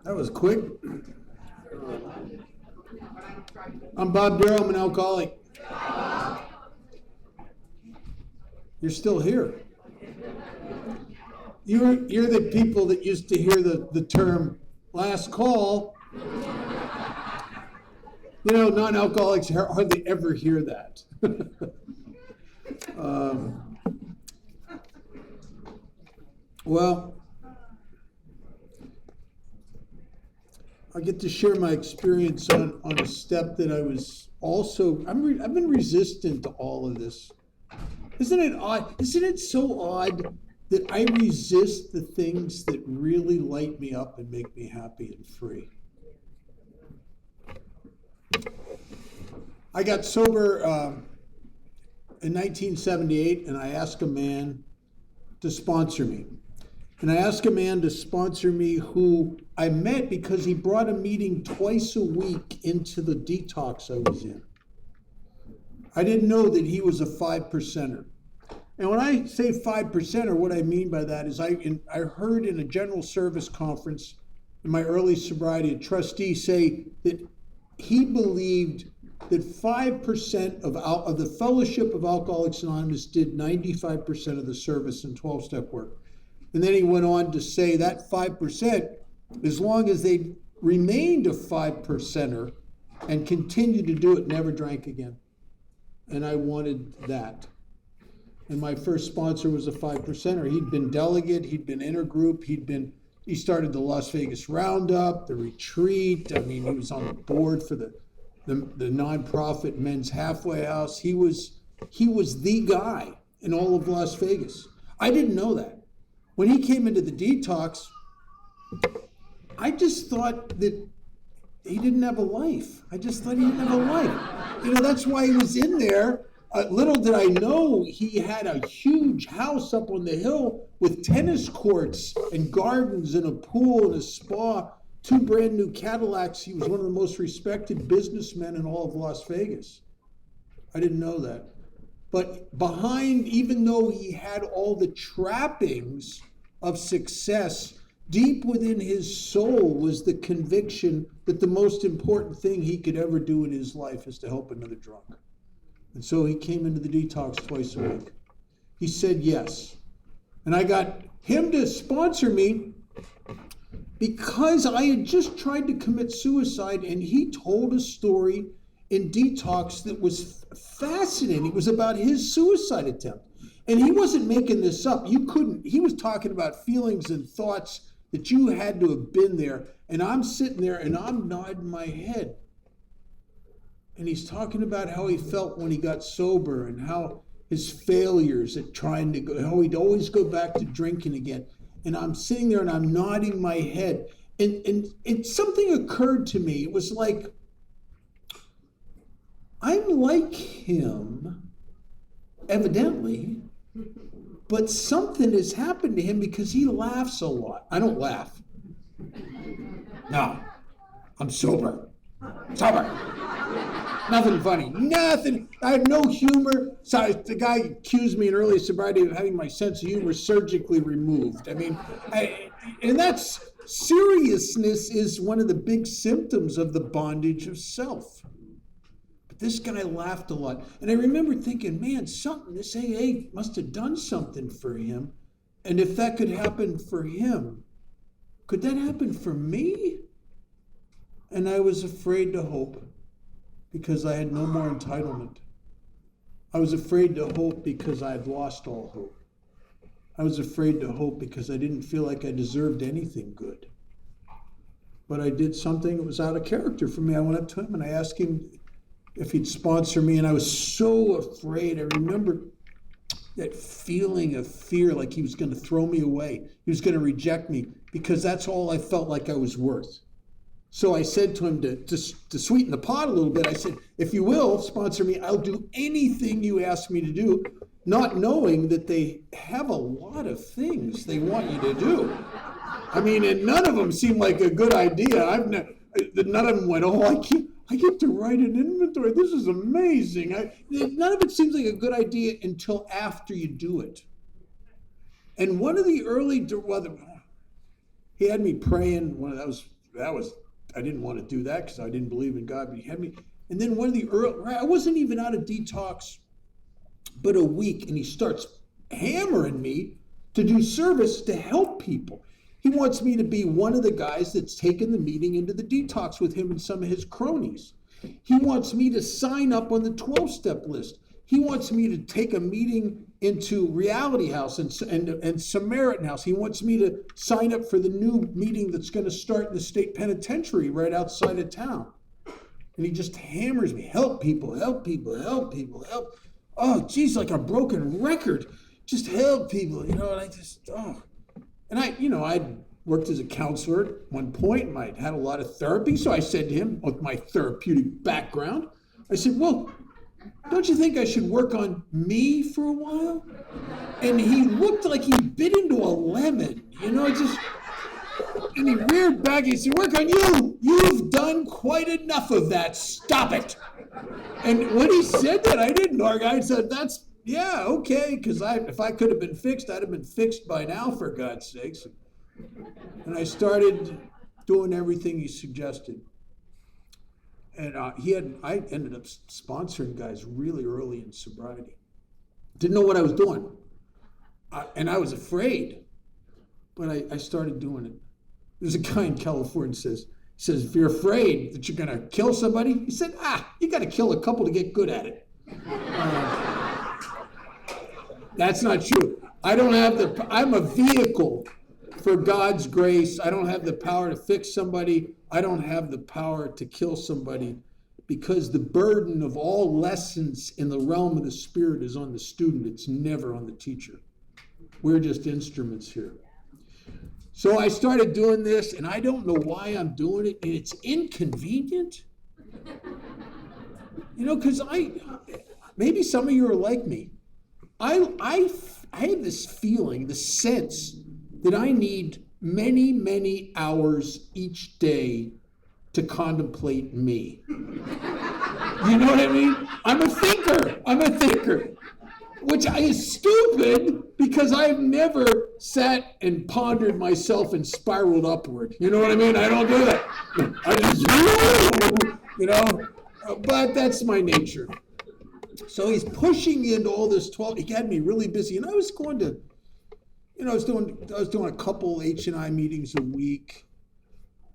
That was quick. I'm Bob Darrow. I'm an alcoholic. You're still here. You're the people that used to hear the term last call. You know, non-alcoholics hardly ever hear that. Well, I get to share my experience on a step that I was also, I've been resistant to all of this. Isn't it odd? Isn't it so odd that I resist the things that really light me up and make me happy and free? I got sober in 1978, and I asked a man to sponsor me. And I asked a man to sponsor me who I met because he brought a meeting twice a week into the detox I was in. I didn't know that he was a 5%er. And when I say 5%er, what I mean by that is I heard in a general service conference in my early sobriety, a trustee say that he believed that 5% of the Fellowship of Alcoholics Anonymous did 95% of the service and 12-step work. And then he went on to say that 5%, as long as they remained a 5%er and continued to do it, never drank again. And I wanted that. And my first sponsor was a 5%er. He'd been delegate, he'd been intergroup, he started the Las Vegas Roundup, the retreat. I mean, he was on the board for the nonprofit Men's Halfway House. He was the guy in all of Las Vegas. I didn't know that. When he came into the detox, I just thought that he didn't have a life. I just thought he didn't have a life. You know, that's why he was in there. Little did I know he had a huge house up on the hill with tennis courts and gardens and a pool and a spa, 2 brand new Cadillacs. He was one of the most respected businessmen in all of Las Vegas. I didn't know that. But behind, even though he had all the trappings of success, deep within his soul was the conviction that the most important thing he could ever do in his life is to help another drunk. And so he came into the detox twice a week. He said yes. And I got him to sponsor me because I had just tried to commit suicide, and he told a story in detox that was fascinating. It was about his suicide attempt. And he wasn't making this up. He was talking about feelings and thoughts that you had to have been there. And I'm sitting there and I'm nodding my head. And he's talking about how he felt when he got sober and how his failures at trying to go, how he'd always go back to drinking again. And I'm sitting there and I'm nodding my head. And something occurred to me. It was like, I'm like him, evidently, but something has happened to him because he laughs a lot. I don't laugh. No, I'm sober. Nothing funny. Nothing. I have no humor. So the guy accused me in early sobriety of having my sense of humor surgically removed. I mean, and that's seriousness is one of the big symptoms of the bondage of self. But this guy laughed a lot. And I remember thinking, man, this AA must have done something for him. And if that could happen for him, could that happen for me? And I was afraid to hope because I had no more entitlement. I was afraid to hope because I had lost all hope. I was afraid to hope because I didn't feel like I deserved anything good. But I did something that was out of character for me. I went up to him and I asked him if he'd sponsor me, and I was so afraid. I remember that feeling of fear, like he was going to throw me away. He was going to reject me because that's all I felt like I was worth. So I said to him to sweeten the pot a little bit, I said, if you will sponsor me, I'll do anything you ask me to do, not knowing that they have a lot of things they want you to do. I mean, and none of them seemed like a good idea. None of them went, I get to write an inventory. This is amazing. None of it seems like a good idea until after you do it. And one of the early, he had me praying. I didn't want to do that because I didn't believe in God, but he had me. And then one of the early, I wasn't even out of detox but a week, and he starts hammering me to do service to help people. He wants me to be one of the guys that's taken the meeting into the detox with him and some of his cronies. He wants me to sign up on the 12-step list. He wants me to take a meeting into Reality House and Samaritan House. He wants me to sign up for the new meeting that's going to start in the state penitentiary right outside of town. And he just hammers me, help people, help people, help people, help. Oh, geez, like a broken record. Just help people, and I just, And I'd worked as a counselor at one point, and I'd had a lot of therapy. So I said to him, with my therapeutic background, I said, well, don't you think I should work on me for a while? And he looked like he bit into a lemon, and he reared back. He said, work on you. You've done quite enough of that. Stop it. And when he said that, I didn't argue. I said, yeah, okay, because if I could have been fixed, I'd have been fixed by now, for God's sakes. And I started doing everything he suggested. And I ended up sponsoring guys really early in sobriety. Didn't know what I was doing. And I was afraid. But I started doing it. There's a guy in California says, if you're afraid that you're going to kill somebody, he said, you got to kill a couple to get good at it. That's not true. I'm a vehicle for God's grace. I don't have the power to fix somebody. I don't have the power to kill somebody, because the burden of all lessons in the realm of the Spirit is on the student. It's never on the teacher. We're just instruments here. So I started doing this, and I don't know why I'm doing it, and it's inconvenient. Because maybe some of you are like me. I have this feeling, this sense that I need many, many hours each day to contemplate me. You know what I mean? I'm a thinker, which is stupid because I've never sat and pondered myself and spiraled upward. You know what I mean? I don't do that. I just, but that's my nature. So he's pushing into all this 12. He had me really busy, and I was going to, I was doing a couple H&I meetings a week,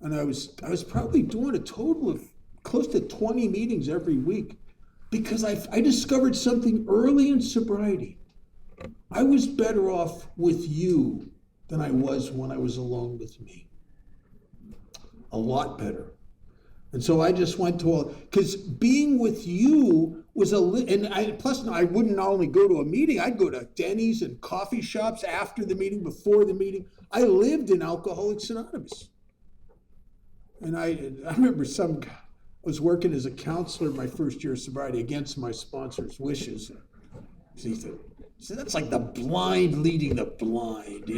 and I was probably doing a total of close to 20 meetings every week, because I discovered something early in sobriety. I was better off with you than I was when I was alone with me. A lot better. And so I just went to because being with you was plus I wouldn't only go to a meeting, I'd go to Denny's and coffee shops after the meeting, before the meeting. I lived in Alcoholics Anonymous. And I remember I was working as a counselor my first year of sobriety against my sponsor's wishes. So he said, that's like the blind leading the blind,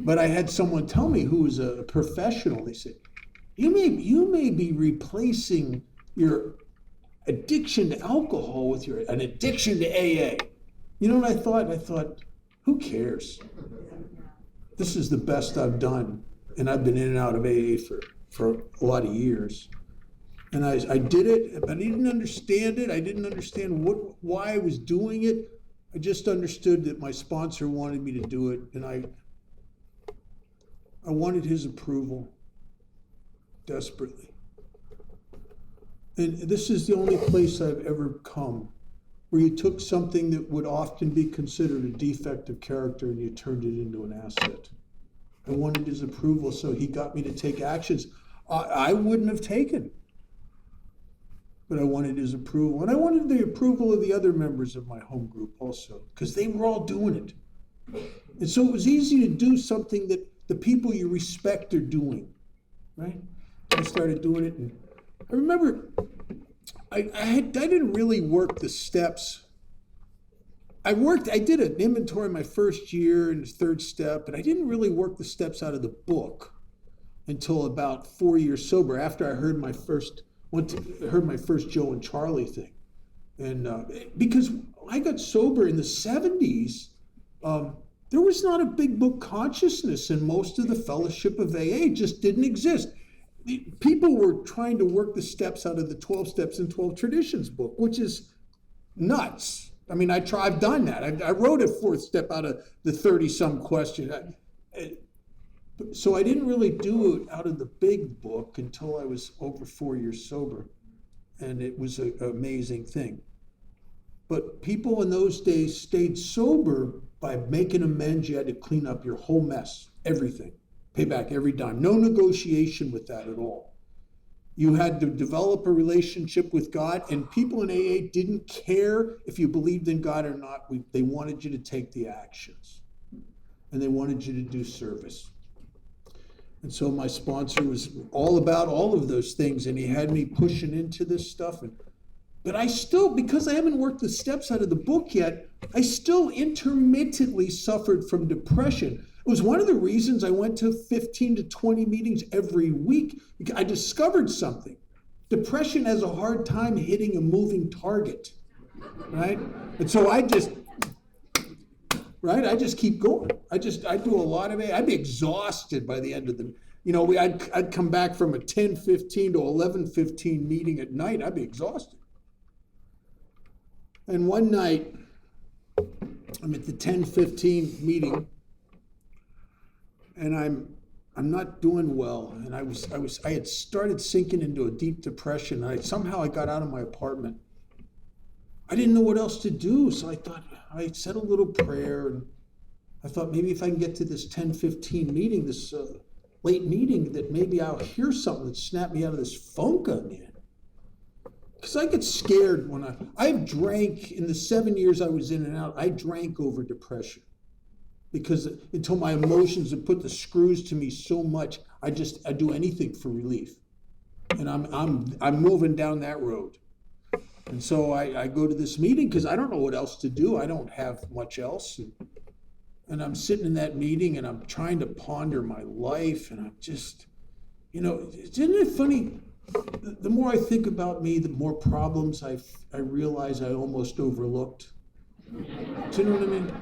But I had someone tell me, who was a professional. They said, you may be replacing your addiction to alcohol with an addiction to AA. You know what I thought? I thought, who cares? This is the best I've done, and I've been in and out of AA for a lot of years. And I did it, but I didn't understand it. I didn't understand why I was doing it. I just understood that my sponsor wanted me to do it, and I wanted his approval desperately. And this is the only place I've ever come where you took something that would often be considered a defect of character and you turned it into an asset. I wanted his approval, so he got me to take actions I wouldn't have taken. But I wanted his approval. And I wanted the approval of the other members of my home group also, because they were all doing it. And so it was easy to do something that the people you respect are doing, right? I started doing it, and I remember I didn't really work the steps. I did an inventory my first year and the third step, but I didn't really work the steps out of the book until about 4 years sober, after I heard my first Joe and Charlie thing. And because I got sober in the 70s, there was not a big book consciousness in most of the fellowship of AA. It just didn't exist. People were trying to work the steps out of the 12 Steps and 12 Traditions book, which is nuts. I mean, I've done that. I wrote a fourth step out of the 30-some questions. So I didn't really do it out of the big book until I was over 4 years sober. And it was an amazing thing. But people in those days stayed sober by making amends. You had to clean up your whole mess, everything, pay back every dime. No negotiation with that at all. You had to develop a relationship with God, and people in AA didn't care if you believed in God or not. They wanted you to take the actions, and they wanted you to do service. And so my sponsor was all about all of those things, and he had me pushing into this stuff. But I still, because I haven't worked the steps out of the book yet, I still intermittently suffered from depression. It was one of the reasons I went to 15 to 20 meetings every week. I discovered something. Depression has a hard time hitting a moving target, right? And so I just keep going. I do a lot of it. I'd be exhausted by the end of the, I'd come back from a 10:15 to 11:15 meeting at night. I'd be exhausted. And one night, I'm at the 10:15 meeting, and I'm not doing well, and I had started sinking into a deep depression. Somehow I got out of my apartment. I didn't know what else to do, so I said a little prayer, and I thought maybe if I can get to this 10:15 meeting, this late meeting, that maybe I'll hear something that snap me out of this funk I'm in. Because I get scared when I've drank in the 7 years I was in and out. I drank over depression because until my emotions had put the screws to me so much, I do anything for relief, and I'm moving down that road. And so I go to this meeting because I don't know what else to do. I don't have much else, and I'm sitting in that meeting and I'm trying to ponder my life, and I'm just, isn't it funny? The more I think about me, the more problems I realize I almost overlooked. Do you know what I mean?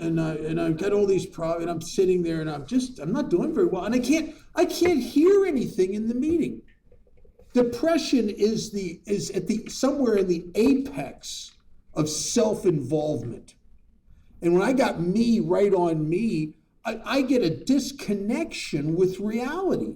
And I've got all these problems, and I'm sitting there, and I'm not doing very well, and I can't hear anything in the meeting. Depression is somewhere in the apex of self-involvement. And when I got me right on me, I get a disconnection with reality.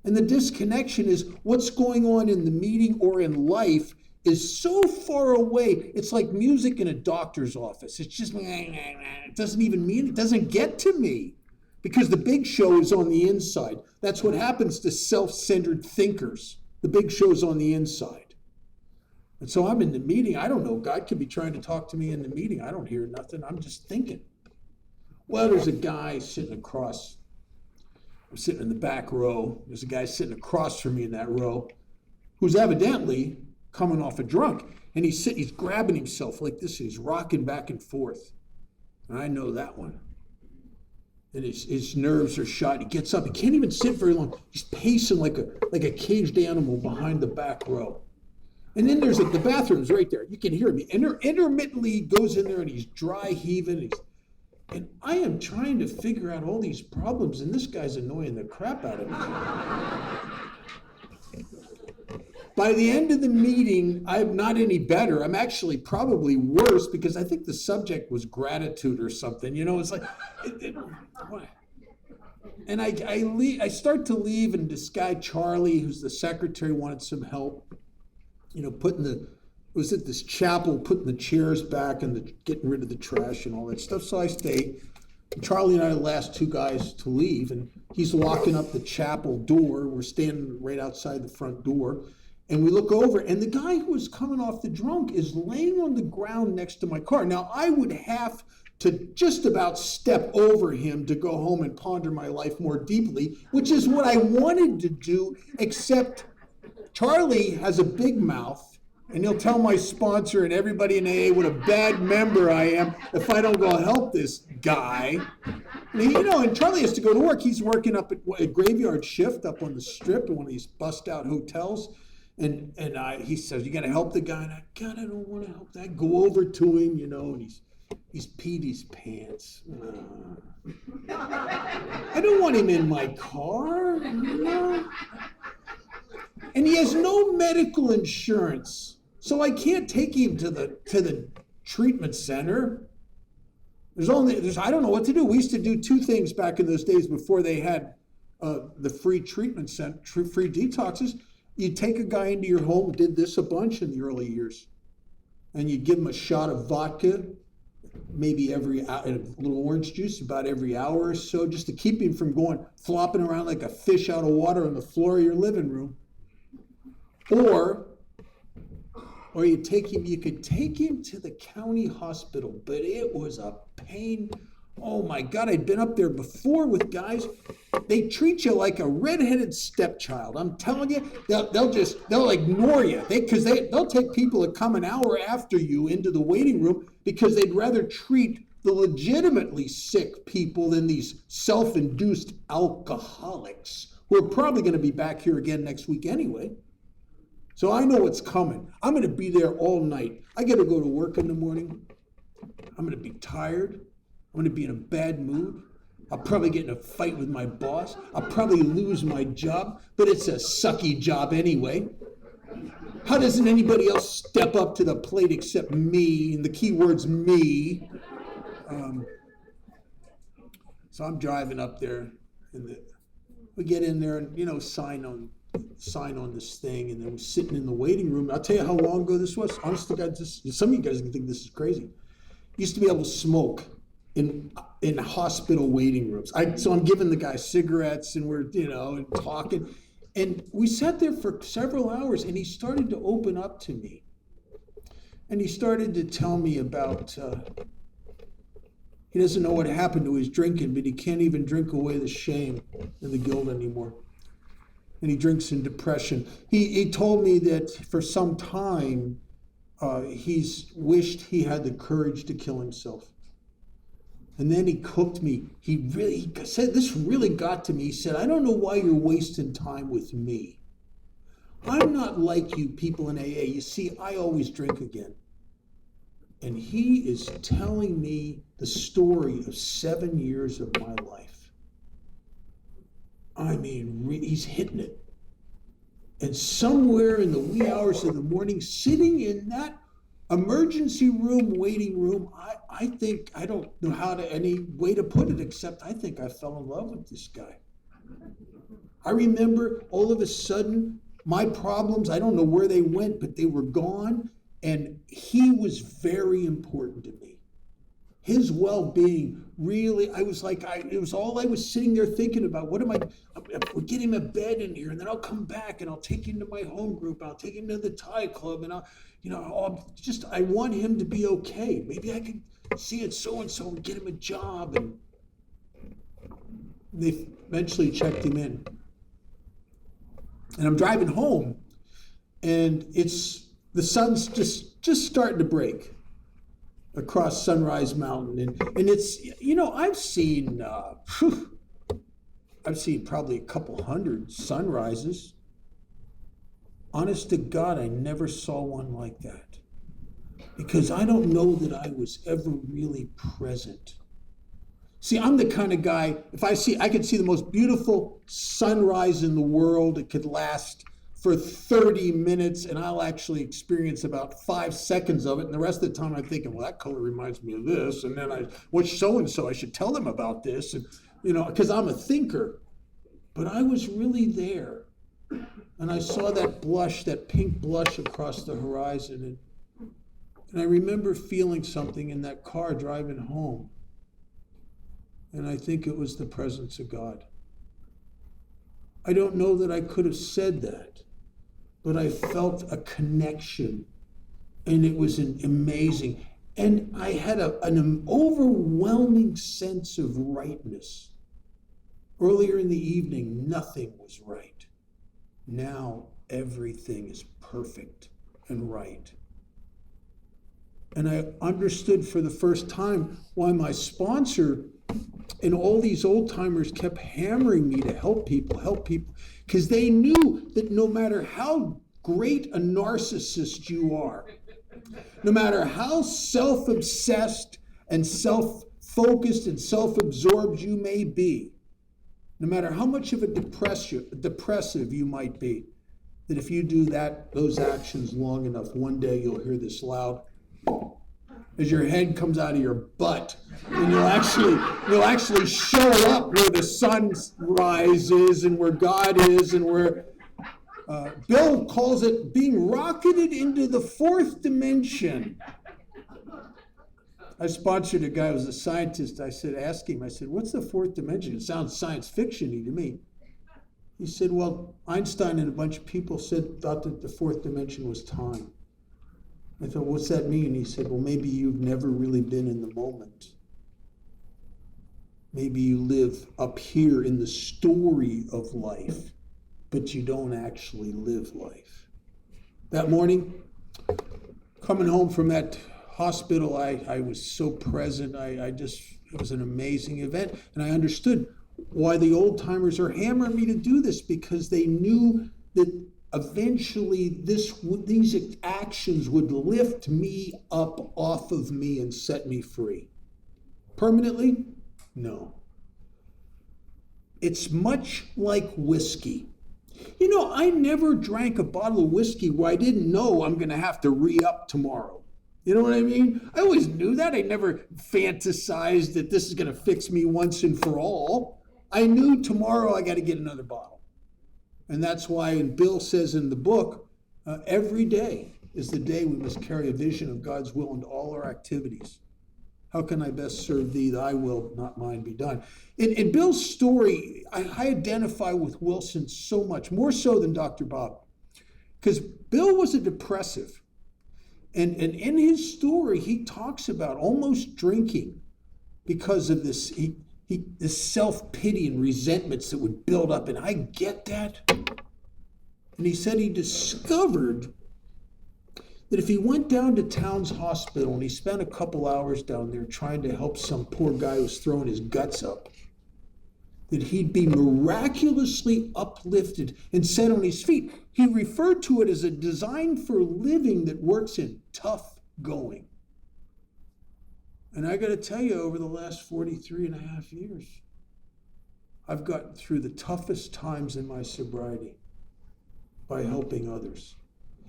And the disconnection is what's going on in the meeting or in life is so far away. It's like music in a doctor's office. It's just, it doesn't even mean, it doesn't get to me because the big show is on the inside. That's what happens to self-centered thinkers. The big show's on the inside. And so I'm in the meeting. I don't know. God could be trying to talk to me in the meeting. I don't hear nothing. I'm just thinking. Well, there's a guy sitting across. I'm sitting in the back row. There's a guy sitting across from me in that row who's evidently coming off a drunk. And he's grabbing himself like this. And he's rocking back and forth. And I know that one. And his nerves are shot. He gets up. He can't even sit very long. He's pacing like a caged animal behind the back row. And then there's the bathroom's right there. You can hear him. Intermittently, he goes in there and he's dry heaving. And I am trying to figure out all these problems, and this guy's annoying the crap out of me. By the end of the meeting, I'm not any better. I'm actually probably worse because I think the subject was gratitude or something. It's like, and I start to leave, and this guy Charlie, who's the secretary, wanted some help. Was at this chapel, putting the chairs back and getting rid of the trash and all that stuff. So I stayed. And Charlie and I are the last two guys to leave, and he's locking up the chapel door. We're standing right outside the front door, and we look over, and the guy who was coming off the drunk is laying on the ground next to my car. Now, I would have to just about step over him to go home and ponder my life more deeply, which is what I wanted to do, except Charlie has a big mouth. And he'll tell my sponsor and everybody in AA what a bad member I am if I don't go help this guy. And Charlie has to go to work. He's working up at a graveyard shift up on the strip in one of these bust-out hotels. He says, "You got to help the guy." And I don't want to help. I go over to him, and he's peed his pants. I don't want him in my car. And he has no medical insurance, so I can't take him to the treatment center. I don't know what to do. We used to do two things back in those days before they had the free treatment center, free detoxes. You'd take a guy into your home, did this a bunch in the early years, and you'd give him a shot of vodka, maybe every hour, and a little orange juice about every hour or so, just to keep him from going flopping around like a fish out of water on the floor of your living room. Or you could take him to the county hospital, but it was a pain. Oh my God, I'd been up there before with guys. They treat you like a redheaded stepchild. I'm telling you, they'll ignore you. They'll take people that come an hour after you into the waiting room because they'd rather treat the legitimately sick people than these self-induced alcoholics who are probably going to be back here again next week anyway. So I know what's coming. I'm going to be there all night. I got to go to work in the morning. I'm going to be tired. I'm going to be in a bad mood. I'll probably get in a fight with my boss. I'll probably lose my job, but it's a sucky job anyway. How doesn't anybody else step up to the plate except me? And the key word's me. So I'm driving up there, and we get in there and, sign on this thing, and then we're sitting in the waiting room. I'll tell you how long ago this was. Honest to God, some of you guys can think this is crazy. Used to be able to smoke in hospital waiting rooms. So I'm giving the guy cigarettes, and we're and talking, and we sat there for several hours, and he started to open up to me, and he started to tell me about he doesn't know what happened to his drinking, but he can't even drink away the shame and the guilt anymore, and he drinks in depression. He told me that for some time he's wished he had the courage to kill himself. And then he cooked me. He said, this really got to me. He said, "I don't know why you're wasting time with me. I'm not like you people in AA. You see, I always drink again." And he is telling me the story of 7 years of my life. I mean, he's hitting it. And somewhere in the wee hours of the morning, sitting in that emergency room, waiting room, I think, I don't know any way to put it, except I think I fell in love with this guy. I remember all of a sudden, my problems, I don't know where they went, but they were gone, and he was very important to me. His well-being really, I was like, it was all I was sitting there thinking about. We'll get him a bed in here, and then I'll come back, and I'll take him to my home group, I'll take him to the Thai club, and I want him to be okay. Maybe I can see it so-and-so and get him a job. And they eventually checked him in. And I'm driving home, and the sun's just starting to break across Sunrise Mountain. And it's, I've seen probably a couple hundred sunrises. Honest to God, I never saw one like that, because I don't know that I was ever really present. See, I'm the kind of guy, I could see the most beautiful sunrise in the world. It could last for 30 minutes, and I'll actually experience about 5 seconds of it, and the rest of the time I'm thinking, well, that color reminds me of this, and then what's so-and-so, I should tell them about this, and because I'm a thinker. But I was really there. And I saw that pink blush across the horizon. And I remember feeling something in that car driving home. And I think it was the presence of God. I don't know that I could have said that, but I felt a connection. And it was amazing. And I had an overwhelming sense of rightness. Earlier in the evening, nothing was right. Now everything is perfect and right. And I understood for the first time why my sponsor and all these old timers kept hammering me to help people, because they knew that no matter how great a narcissist you are, no matter how self-obsessed and self-focused and self-absorbed you may be, no matter how much of a depressive you might be, that if you do those actions long enough, one day you'll hear this loud as your head comes out of your butt, and you'll actually show up where the sun rises and where God is and where Bill calls it being rocketed into the fourth dimension. I sponsored a guy who was a scientist. I said, what's the fourth dimension? It sounds science fiction-y to me. He said, well, Einstein and a bunch of people thought that the fourth dimension was time. I thought, what's that mean? He said, well, maybe you've never really been in the moment. Maybe you live up here in the story of life, but you don't actually live life. That morning, coming home from that hospital, I was so present. It was an amazing event. And I understood why the old timers are hammering me to do this, because they knew that eventually these actions would lift me up off of me and set me free. Permanently? No. It's much like whiskey. You know, I never drank a bottle of whiskey where I didn't know I'm going to have to re-up tomorrow. You know what I mean? I always knew that. I never fantasized that this is going to fix me once and for all. I knew tomorrow I got to get another bottle. And that's why, and Bill says in the book, every day is the day we must carry a vision of God's will into all our activities. How can I best serve thee? Thy will, not mine, be done. In Bill's story, I identify with Wilson so much, more so than Dr. Bob, because Bill was a depressive. And in his story, he talks about almost drinking because of this, this self-pity and resentments that would build up. And I get that. And he said he discovered that if he went down to Towns Hospital and he spent a couple hours down there trying to help some poor guy who was throwing his guts up, that he'd be miraculously uplifted and set on his feet. He referred to it as a design for living that works in tough going. And I got to tell you, over the last 43 and a half years, I've gotten through the toughest times in my sobriety by helping others.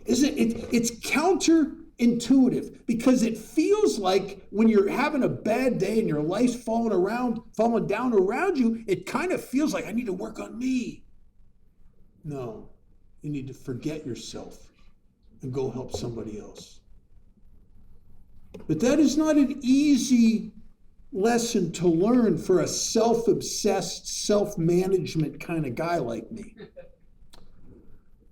It's counterintuitive, because it feels like when you're having a bad day and your life's falling down around you, it kind of feels like I need to work on me. No, you need to forget yourself and go help somebody else. But that is not an easy lesson to learn for a self-obsessed, self-management kind of guy like me.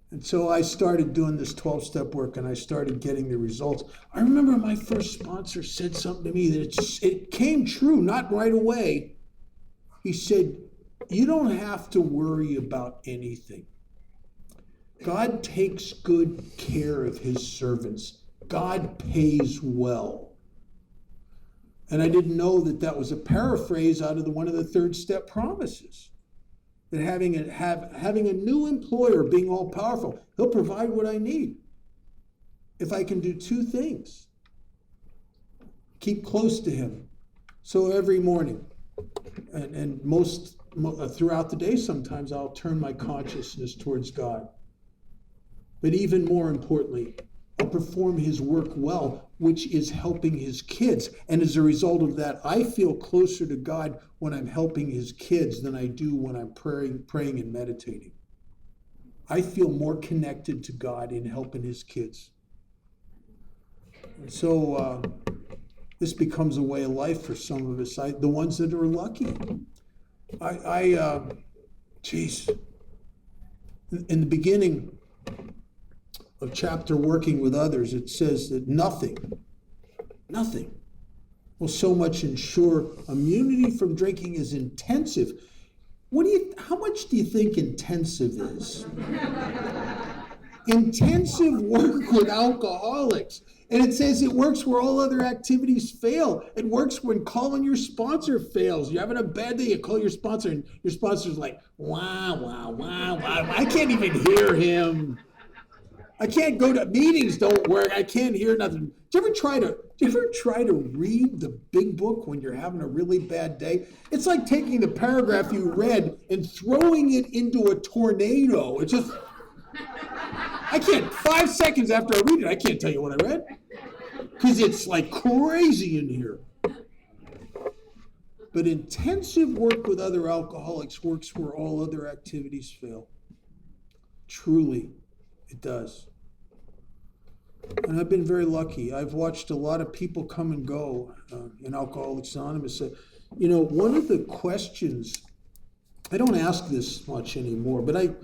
And so I started doing this 12-step work, and I started getting the results. I remember my first sponsor said something to me that it came true, not right away. He said, you don't have to worry about anything. God takes good care of his servants. God pays well. And I didn't know that was a paraphrase out of one of the third step promises. That having a new employer, being all powerful, he'll provide what I need. If I can do two things: keep close to him. So every morning, and most throughout the day, sometimes I'll turn my consciousness towards God. But even more importantly, I'll perform his work well, which is helping his kids. And as a result of that, I feel closer to God when I'm helping his kids than I do when I'm praying and meditating. I feel more connected to God in helping his kids. And so this becomes a way of life for some of us, the ones that are lucky. In the beginning of chapter Working with Others, it says that nothing will so much ensure immunity from drinking as intensive. How much do you think intensive is? Intensive work with alcoholics. And it says it works where all other activities fail. It works when calling your sponsor fails. You're having a bad day, you call your sponsor, and your sponsor's like, wow, wow, wow, wow. I can't even hear him. I can't go to meetings. Don't work. I can't hear nothing. Do you ever try to read the big book when you're having a really bad day? It's like taking the paragraph you read and throwing it into a tornado. It's just, I can't, 5 seconds after I read it, I can't tell you what I read. Because it's like crazy in here. But intensive work with other alcoholics works where all other activities fail. Truly, it does. And I've been very lucky. I've watched a lot of people come and go in Alcoholics Anonymous. One of the questions, I don't ask this much anymore, but I've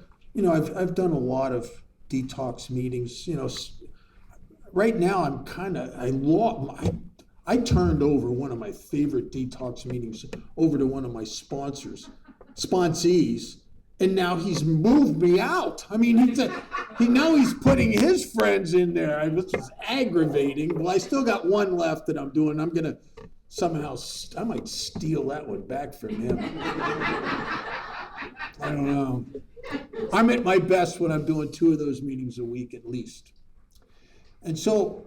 done a lot of detox meetings. Right now I turned over one of my favorite detox meetings over to one of my sponsees, and now he's moved me out. I mean, now he's putting his friends in there, which is aggravating. Well, I still got one left that I'm doing. I'm going to somehow, I might steal that one back from him. I don't know. I'm at my best when I'm doing 2 of those meetings a week at least. And so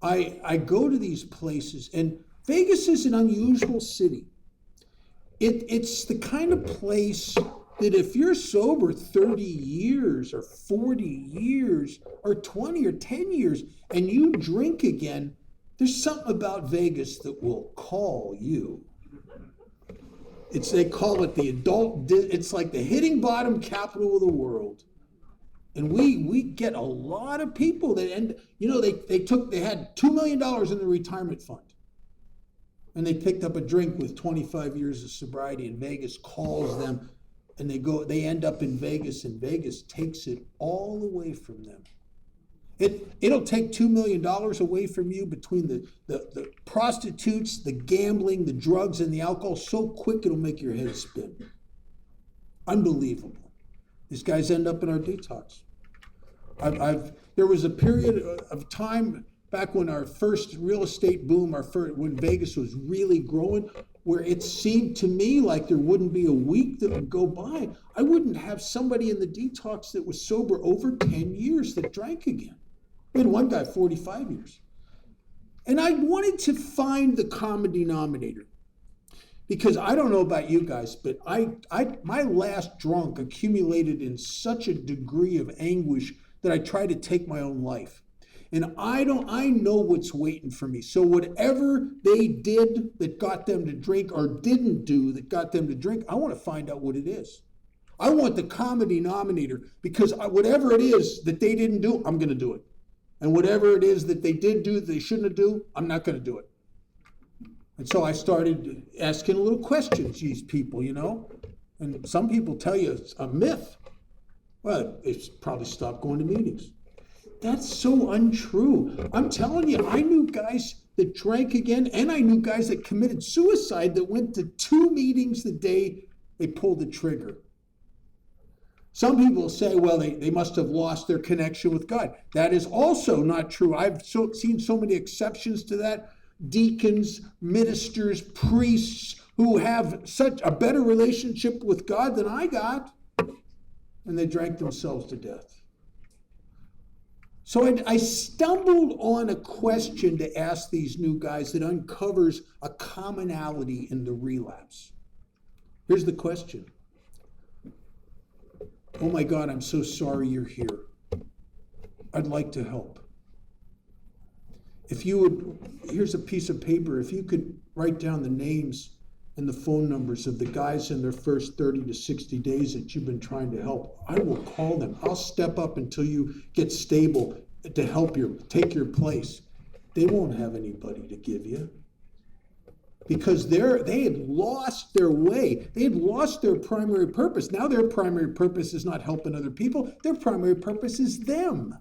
I go to these places, and Vegas is an unusual city. It's the kind of place that if you're sober 30 years or 40 years or 20 or 10 years and you drink again, there's something about Vegas that will call you. They call it the adult, it's like the hitting bottom capital of the world. And we get a lot of people that end, they had $2 million in the retirement fund. And they picked up a drink with 25 years of sobriety, and Vegas calls them, and they end up in Vegas, and Vegas takes it all away from them. It'll take $2 million away from you between the prostitutes, the gambling, the drugs, and the alcohol so quick it'll make your head spin. Unbelievable. These guys end up in our detox. There was a period of time back when our first real estate boom, when Vegas was really growing, where it seemed to me like there wouldn't be a week that would go by. I wouldn't have somebody in the detox that was sober over 10 years that drank again. We had one guy 45 years. And I wanted to find the common denominator. Because I don't know about you guys, but my last drunk accumulated in such a degree of anguish that I tried to take my own life. And I know what's waiting for me. So whatever they did that got them to drink or didn't do that got them to drink, I want to find out what it is. I want the common denominator, because whatever it is that they didn't do, I'm going to do it. And whatever it is that they did do that they shouldn't do, I'm not going to do it. And so I started asking little questions, these people, And some people tell you it's a myth. Well, they probably stopped going to meetings. That's so untrue. I'm telling you, I knew guys that drank again, and I knew guys that committed suicide that went to 2 meetings the day they pulled the trigger. Some people say, well, they must have lost their connection with God. That is also not true. I've seen so many exceptions to that. Deacons, ministers, priests who have such a better relationship with God than I got, and they drank themselves to death. So I stumbled on a question to ask these new guys that uncovers a commonality in the relapse. Here's the question. Oh my God, I'm so sorry you're here. I'd like to help. If you would, here's a piece of paper. If you could write down the names and the phone numbers of the guys in their first 30 to 60 days that you've been trying to help, I will call them. I'll step up until you get stable to help take your place. They won't have anybody to give you, because they had lost their way. They had lost their primary purpose. Now their primary purpose is not helping other people. Their primary purpose is them.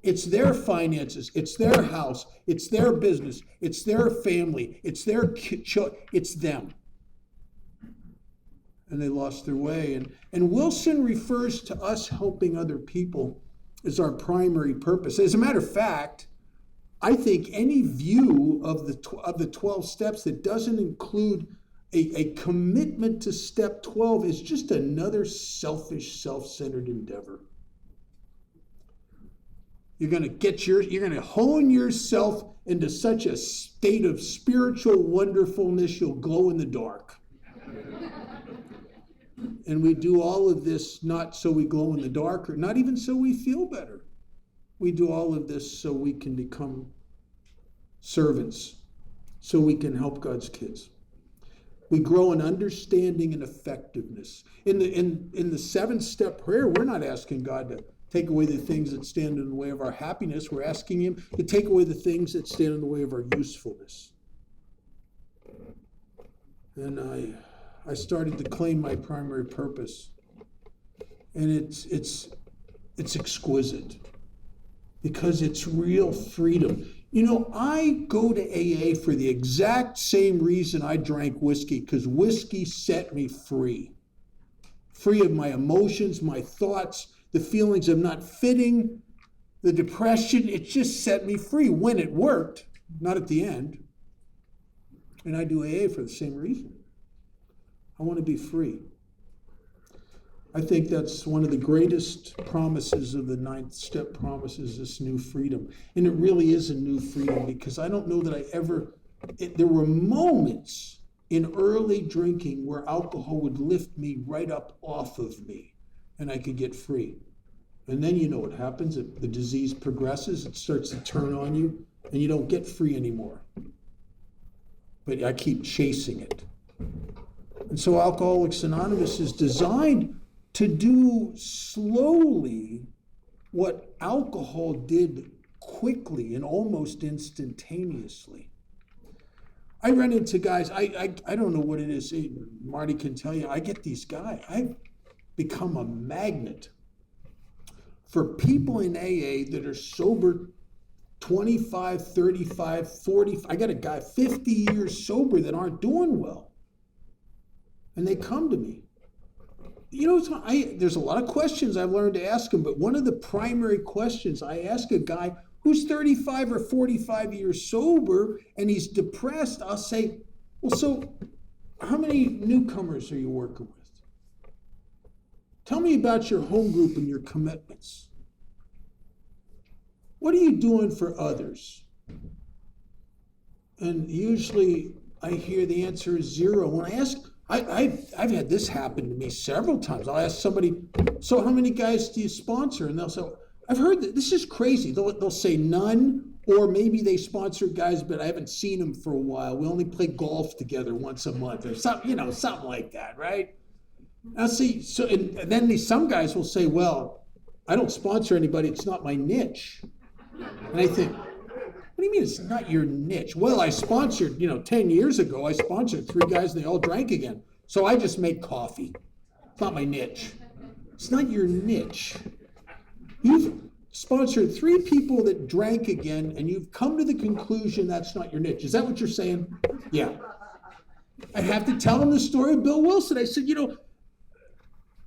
It's their finances. It's their house. It's their business. It's their family. It's it's them. And they lost their way. And Wilson refers to us helping other people as our primary purpose. As a matter of fact, I think any view of the 12 steps that doesn't include a commitment to step 12 is just another selfish, self-centered endeavor. You're going to hone yourself into such a state of spiritual wonderfulness, you'll glow in the dark. And we do all of this not so we glow in the dark, or not even so we feel better. We do all of this so we can become servants, so we can help God's kids. We grow in understanding and effectiveness. In the 7-step prayer, we're not asking God to take away the things that stand in the way of our happiness. We're asking him to take away the things that stand in the way of our usefulness. And I started to claim my primary purpose. And it's exquisite because it's real freedom. You know, I go to AA for the exact same reason I drank whiskey, because whiskey set me free. Free of my emotions, my thoughts, the feelings of not fitting, the depression. It just set me free when it worked, not at the end. And I do AA for the same reason. I want to be free. I think that's one of the greatest promises of the 9th step promises, this new freedom. And it really is a new freedom, because I don't know that there were moments in early drinking where alcohol would lift me right up off of me and I could get free. And then you know what happens. The disease progresses, it starts to turn on you, and you don't get free anymore. But I keep chasing it. And so Alcoholics Anonymous is designed to do slowly what alcohol did quickly and almost instantaneously. I run into guys, I don't know what it is, Marty can tell you, I get these guys, I've become a magnet for people in AA that are sober 25, 35, 40, I got a guy 50 years sober that aren't doing well. And they come to me. You know, there's a lot of questions I've learned to ask them, but one of the primary questions I ask a guy who's 35 or 45 years sober and he's depressed, I'll say, well, so how many newcomers are you working with? Tell me about your home group and your commitments. What are you doing for others? And usually I hear the answer is 0. When I ask, I've had this happen to me several times. I'll ask somebody, so how many guys do you sponsor? And they'll say, I've heard that this is crazy. They'll say none, or maybe they sponsor guys, but I haven't seen them for a while. We only play golf together once a month, or something, something like that, right? I'll see. So, and then some guys will say, well, I don't sponsor anybody. It's not my niche. And I think, what do you mean it's not your niche? Well, I sponsored, 10 years ago, I sponsored 3 guys and they all drank again. So I just make coffee. It's not my niche. It's not your niche. You've sponsored 3 people that drank again and you've come to the conclusion that's not your niche. Is that what you're saying? Yeah. I have to tell them the story of Bill Wilson. I said,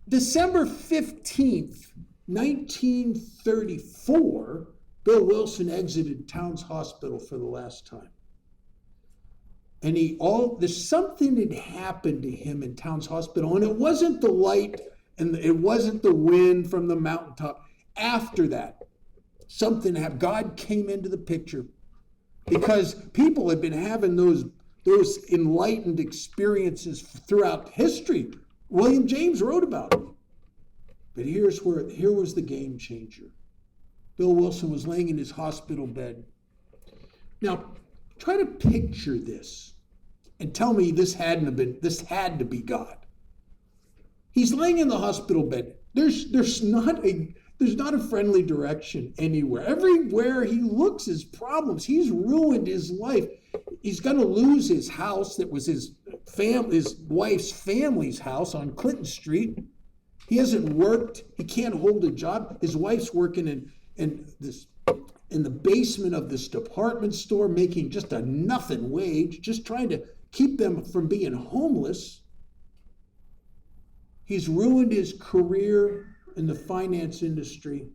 December 15th, 1934, Bill Wilson exited Towns Hospital for the last time. And there's something that happened to him in Towns Hospital, and it wasn't the light and it wasn't the wind from the mountaintop. After that, something happened. God came into the picture because people had been having those enlightened experiences throughout history. William James wrote about it. But here was the game changer. Bill Wilson was laying in his hospital bed. Now, try to picture this and tell me this had to be God. He's laying in the hospital bed. There's not a friendly direction anywhere. Everywhere he looks is problems. He's ruined his life. He's going to lose his house that was his wife's family's house on Clinton Street. He hasn't worked. He can't hold a job. His wife's working in the basement of this department store, making just a nothing wage, just trying to keep them from being homeless. He's ruined his career in the finance industry.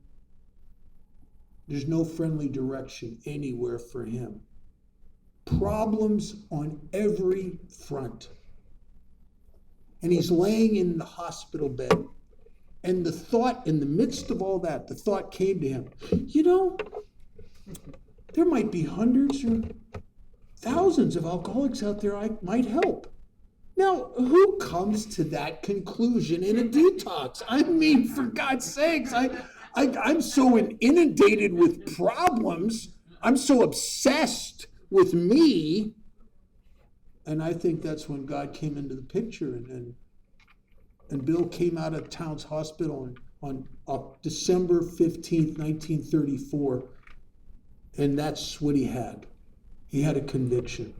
There's no friendly direction anywhere for him. Problems on every front. and he's laying in the hospital bed. And the thought, in the midst of all that, the thought came to him, there might be hundreds or thousands of alcoholics out there I might help. Now, who comes to that conclusion in a detox? I mean, for God's sakes, I'm so inundated with problems. I'm so obsessed with me. And I think that's when God came into the picture. And Bill came out of Towns Hospital on December 15th, 1934. And that's what he had. He had a conviction.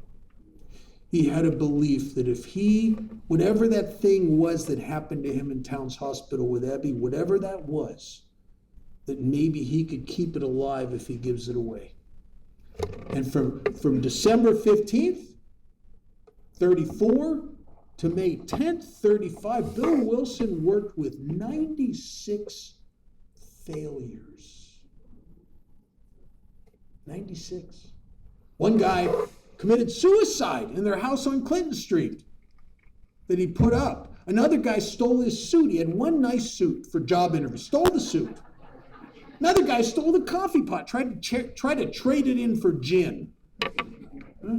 He had a belief that if whatever that thing was that happened to him in Towns Hospital with Abby, whatever that was, that maybe he could keep it alive if he gives it away. And from December 15th, 34 to May 10th, 35, Bill Wilson worked with 96 failures. 96. One guy committed suicide in their house on Clinton Street that he put up. Another guy stole his suit. He had one nice suit for job interview. Stole the suit. Another guy stole the coffee pot. Tried to trade it in for gin. Huh?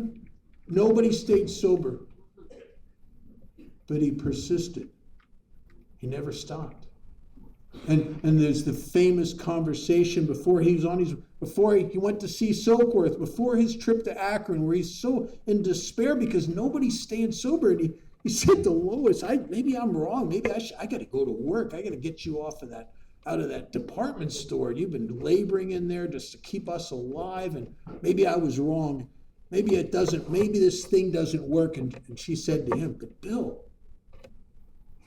Nobody stayed sober. But he persisted. He never stopped. And there's the famous conversation before he went to see Silkworth, before his trip to Akron, where he's so in despair because nobody's staying sober. And he said to Lois, maybe I'm wrong. Maybe I got to go to work. I got to get you out of that department store. You've been laboring in there just to keep us alive. And maybe I was wrong. Maybe this thing doesn't work. And she said to him, but Bill,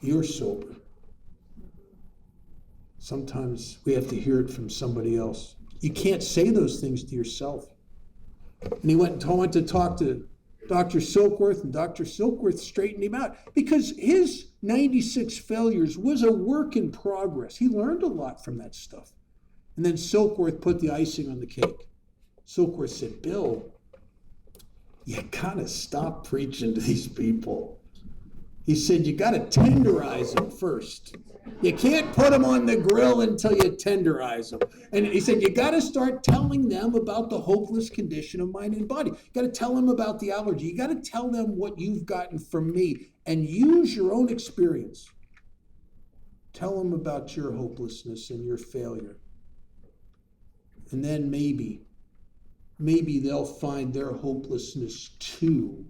you're sober. Sometimes we have to hear it from somebody else. You can't say those things to yourself. And he went to talk to Dr. Silkworth, and Dr. Silkworth straightened him out because his 96 failures was a work in progress. He learned a lot from that stuff. And then Silkworth put the icing on the cake. Silkworth said, Bill, you gotta stop preaching to these people. He said, you got to tenderize them first. You can't put them on the grill until you tenderize them. And he said, you got to start telling them about the hopeless condition of mind and body. You got to tell them about the allergy. You got to tell them what you've gotten from me and use your own experience. Tell them about your hopelessness and your failure. And then maybe they'll find their hopelessness too.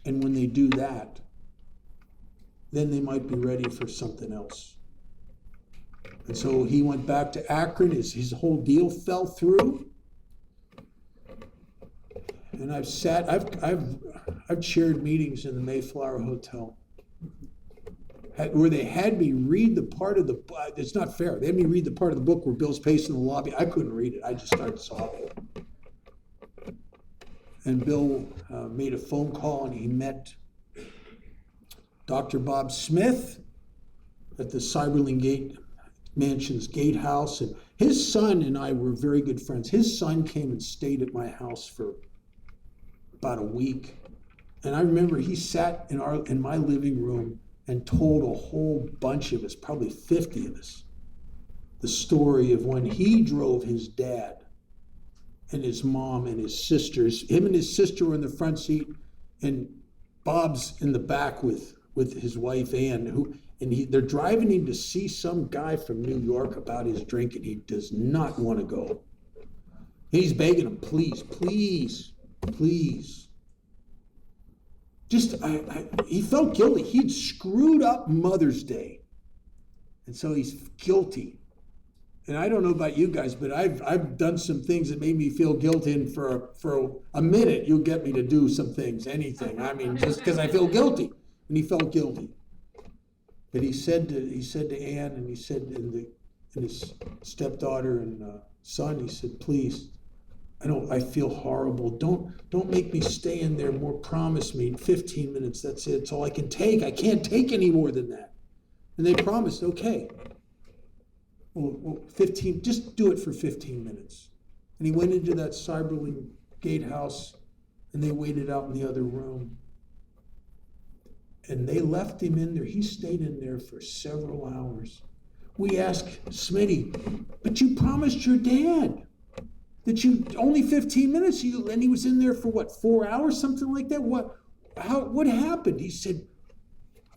And when they do that, then they might be ready for something else. And so he went back to Akron. His whole deal fell through. And I've chaired meetings in the Mayflower Hotel where they had me read the part of the, it's not fair. They had me read the part of the book where Bill's pacing the lobby. I couldn't read it. I just started sobbing. And Bill made a phone call and he met Dr. Bob Smith at the Cyberling Gate Mansion's gatehouse. And his son and I were very good friends. His son came and stayed at my house for about a week. And I remember he sat in my living room and told a whole bunch of us, probably 50 of us, the story of when he drove his dad and his mom and his sisters. Him and his sister were in the front seat, and Bob's in the back with his wife Ann, they're driving him to see some guy from New York about his drink, and he does not want to go. He's begging him, please, please, please. He felt guilty. He'd screwed up Mother's Day, and so he's guilty. And I don't know about you guys, but I've done some things that made me feel guilty, and for a minute, you'll get me to do some things, anything. I mean, just because I feel guilty. And he felt guilty. But he said to Ann, and he said and his stepdaughter and son, he said, please, I feel horrible. Don't make me stay in there more. Promise me 15 minutes. That's it. It's all I can take. I can't take any more than that. And they promised, okay. Well, 15, just do it for 15 minutes. And he went into that Cyberling gatehouse, and they waited out in the other room. And they left him in there. He stayed in there for several hours. We asked Smitty, but you promised your dad that you only 15 minutes, and he was in there for what, 4 hours, something like that? What happened? He said,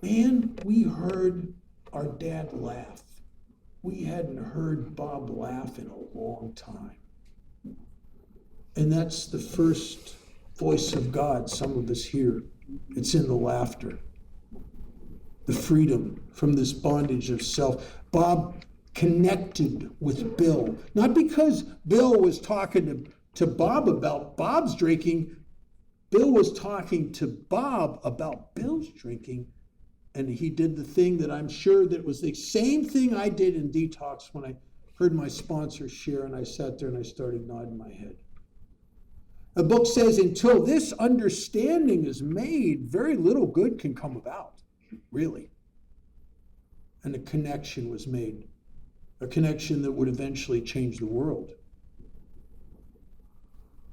man, we heard our dad laugh. We hadn't heard Bob laugh in a long time. And that's the first voice of God some of us hear. It's in the laughter. The freedom from this bondage of self. Bob connected with Bill, not because Bill was talking to Bob about Bob's drinking. Bill was talking to Bob about Bill's drinking, and he did the thing that I'm sure that was the same thing I did in detox when I heard my sponsor Shear, and I sat there and I started nodding my head. The book says, until this understanding is made, very little good can come about, really. And a connection was made, a connection that would eventually change the world.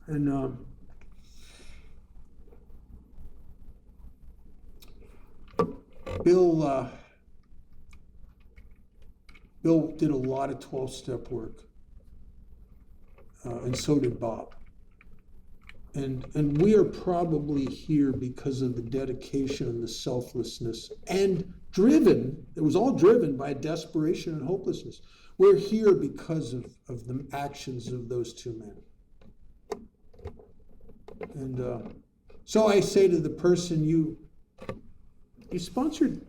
And Bill did a lot of 12-step work, and so did Bob. And we are probably here because of the dedication and the selflessness, and it was all driven by desperation and hopelessness. We're here because of the actions of those two men. And so I say to the person, you sponsored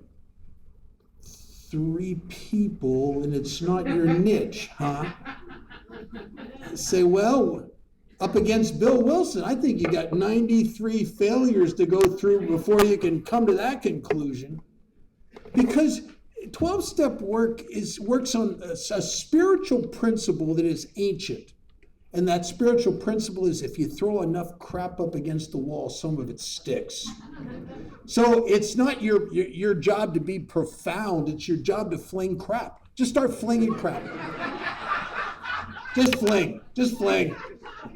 3 people and it's not your niche, huh? I say, well, up against Bill Wilson, I think you got 93 failures to go through before you can come to that conclusion. Because 12-step work works on a spiritual principle that is ancient. And that spiritual principle is if you throw enough crap up against the wall, some of it sticks. So it's not your job to be profound. It's your job to fling crap. Just start flinging crap. Just fling.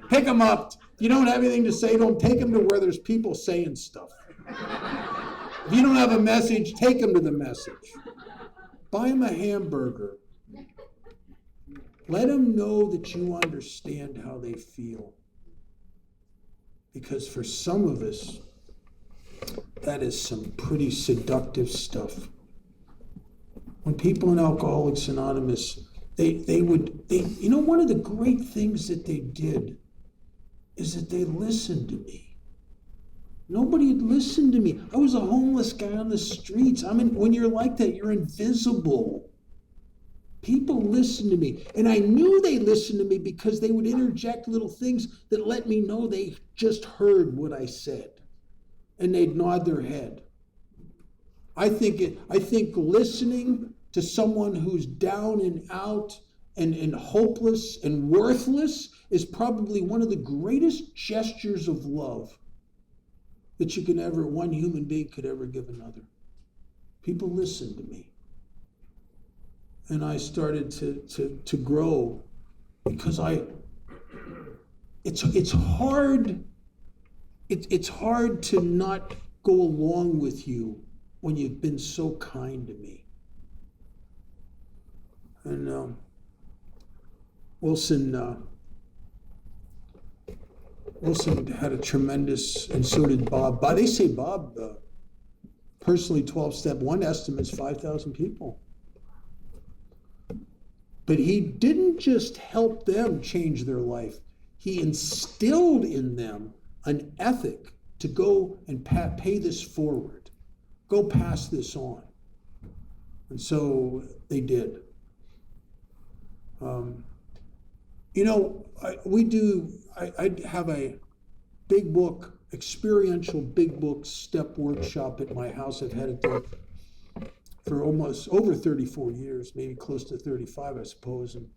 Pick them up. If you don't have anything to say, don't take them to where there's people saying stuff. If you don't have a message, take them to the message. Buy them a hamburger. Let them know that you understand how they feel. Because for some of us, that is some pretty seductive stuff. When people in Alcoholics Anonymous, one of the great things that they did is that they listened to me. Nobody had listened to me. I was a homeless guy on the streets. When you're like that, you're invisible. People listened to me. And I knew they listened to me because they would interject little things that let me know they just heard what I said. And they'd nod their head. I think listening to someone who's down and out and hopeless and worthless is probably one of the greatest gestures of love that one human being could ever give another. People listened to me. And I started to grow because it's hard to not go along with you when you've been so kind to me. And Wilson had a tremendous, and so did Bob. But they say Bob, personally, 12-step, one estimates 5,000 people. But he didn't just help them change their life. He instilled in them an ethic to go and pay this forward, go pass this on. And so they did. I have a big book, experiential big book step workshop at my house. I've had it there for almost over 34 years, maybe close to 35, I suppose. And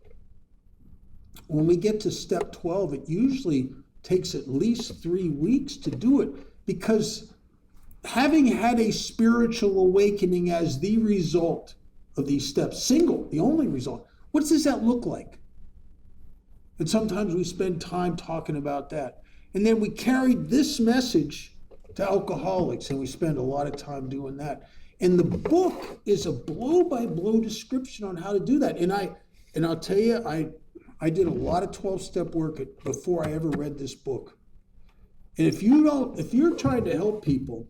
when we get to step 12, it usually takes at least 3 weeks to do it, because having had a spiritual awakening as the result of these steps, the only result, what does that look like? And sometimes we spend time talking about that. And then we carried this message to alcoholics, and we spend a lot of time doing that. And the book is a blow-by-blow description on how to do that. And I'll tell you, I did a lot of 12-step work before I ever read this book. And if you're trying to help people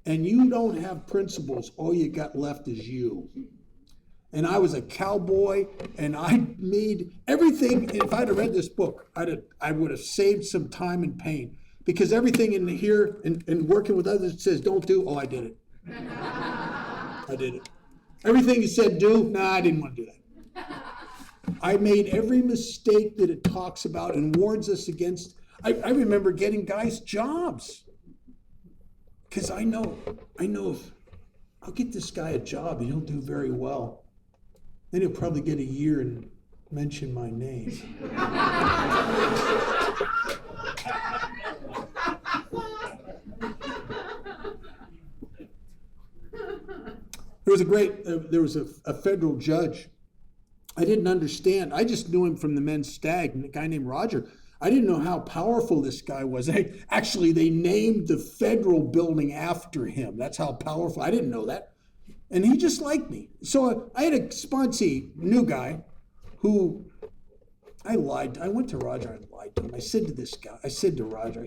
and you don't have principles, all you got left is you. And I was a cowboy, and I made everything. If I'd have read this book, I would have saved some time and pain, because everything in here and working with others says don't do. Oh, I did it. I did it. Everything he said do. Nah, I didn't want to do that. I made every mistake that it talks about and warns us against. I remember getting guys jobs, because I know if I'll get this guy a job and he'll do very well, then he'll probably get a year and mention my name. There was a federal judge. I didn't understand. I just knew him from the men's stag, and a guy named Roger. I didn't know how powerful this guy was. Actually, they named the federal building after him. That's how powerful. I didn't know that. And he just liked me. So I had a sponsee, new guy, who I lied. I went to Roger and lied to him. I said to Roger,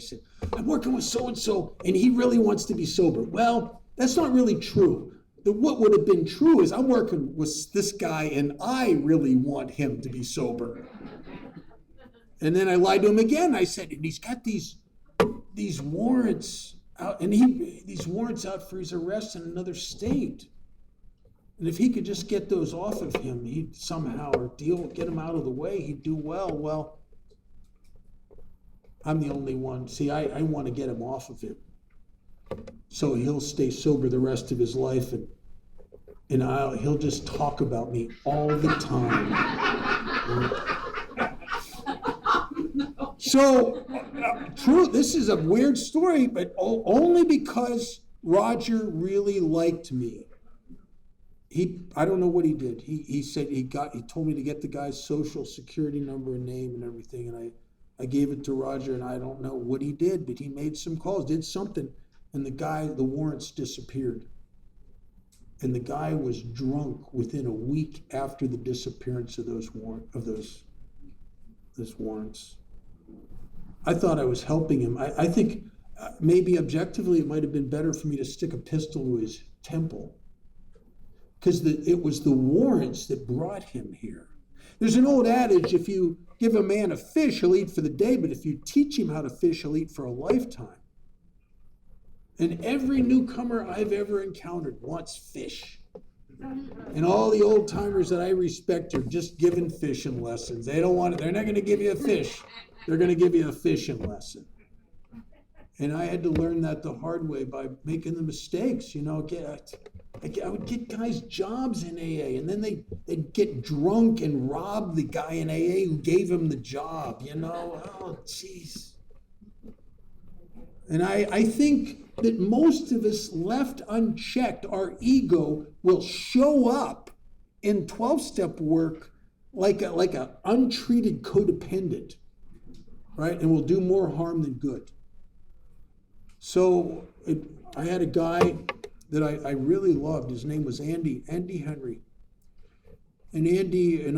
I'm working with so-and-so, and he really wants to be sober. Well, that's not really true. What would have been true is I'm working with this guy, and I really want him to be sober. And then I lied to him again. I said, and he's got these warrants out, and these warrants out for his arrest in another state. And if he could just get those off of him, he'd somehow get him out of the way, he'd do well. Well, I'm the only one. See, I want to get him off of him, so he'll stay sober the rest of his life, and he'll just talk about me all the time. So, true, this is a weird story, but only because Roger really liked me. I don't know what he did. He said he told me to get the guy's social security number and name and everything, and I gave it to Roger, and I don't know what he did, but he made some calls, did something, and the warrants disappeared. And the guy was drunk within a week after the disappearance of those warrants. I thought I was helping him. I think maybe objectively it might have been better for me to stick a pistol to his temple, because it was the warrants that brought him here. There's an old adage, if you give a man a fish, he'll eat for the day, but if you teach him how to fish, he'll eat for a lifetime. And every newcomer I've ever encountered wants fish. And all the old timers that I respect are just giving fishing lessons. They don't want it. They're not going to give you a fish. They're going to give you a fishing lesson. And I had to learn that the hard way by making the mistakes. I would get guys jobs in AA, and then they'd get drunk and rob the guy in AA who gave him the job. Oh, jeez. And I think that most of us, left unchecked, our ego will show up in 12-step work like a untreated codependent, right? And will do more harm than good. So I had a guy that I really loved. His name was Andy Henry. And Andy and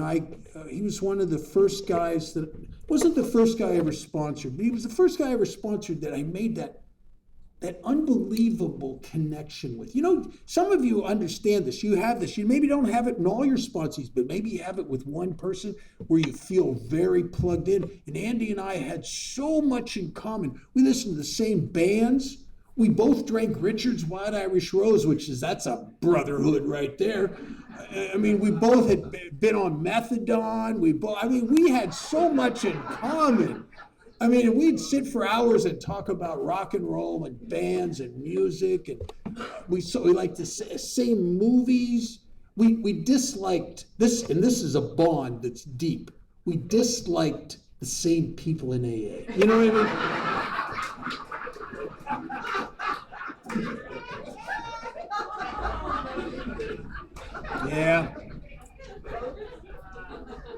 he was one of the first guys wasn't the first guy I ever sponsored, but he was the first guy I ever sponsored that I made that unbelievable connection with. Some of you understand this. You have this. You maybe don't have it in all your sponsees, but maybe you have it with one person where you feel very plugged in. And Andy and I had so much in common. We listened to the same bands. We both drank Richard's Wild Irish Rose, that's a brotherhood right there. I mean, we both had been on methadone. We had so much in common. I mean, we'd sit for hours and talk about rock and roll and bands and music, and we liked the same movies. We disliked this, and this is a bond that's deep. We disliked the same people in AA. You know what I mean? Yeah.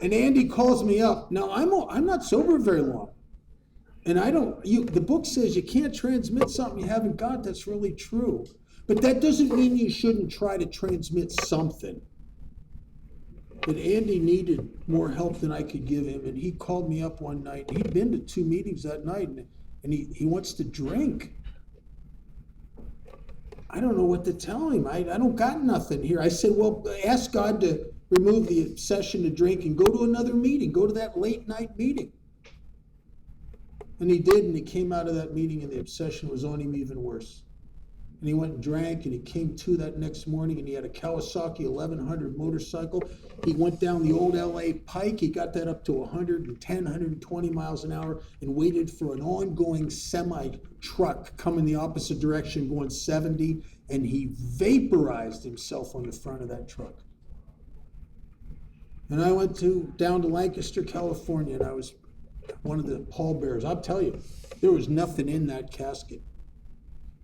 And Andy calls me up. Now, I'm not sober very long. And the book says you can't transmit something you haven't got. That's really true. But that doesn't mean you shouldn't try to transmit something. But Andy needed more help than I could give him. And he called me up one night. He'd been to 2 meetings that night, and he wants to drink. I don't know what to tell him. I don't got nothing here. I said, well, ask God to remove the obsession to drink and go to another meeting. Go to that late night meeting. And he did, and he came out of that meeting, and the obsession was on him even worse. And he went and drank, and he came to that next morning, and he had a Kawasaki 1100 motorcycle. He went down the old LA Pike. He got that up to 110, 120 miles an hour and waited for an ongoing semi-truck coming the opposite direction going 70, and he vaporized himself on the front of that truck. And I went down to Lancaster, California, and I was one of the pallbearers. I'll tell you, there was nothing in that casket.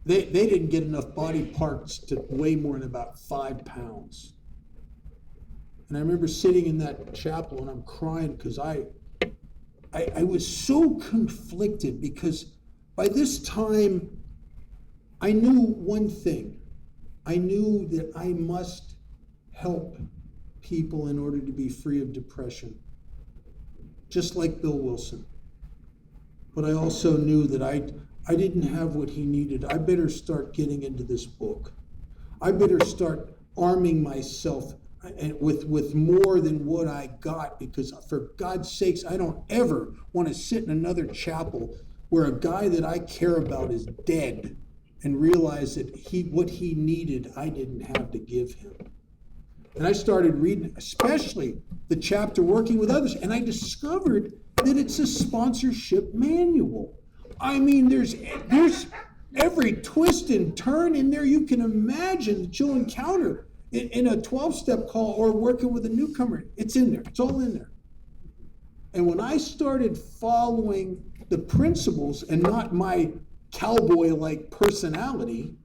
They didn't get enough body parts to weigh more than about 5 pounds. And I remember sitting in that chapel and I'm crying because I was so conflicted, because by this time I knew one thing. I knew that I must help people in order to be free of depression, just like Bill Wilson. But I also knew that I didn't have what he needed. I better start getting into this book. I better start arming myself with more than what I got, because for God's sakes, I don't ever want to sit in another chapel where a guy that I care about is dead and realize that what he needed, I didn't have to give him. And I started reading, especially the chapter Working with Others, and I discovered that it's a sponsorship manual. I mean, there's every twist and turn in there you can imagine that you'll encounter in a 12-step call or working with a newcomer. It's in there. It's all in there. And when I started following the principles and not my cowboy-like personality,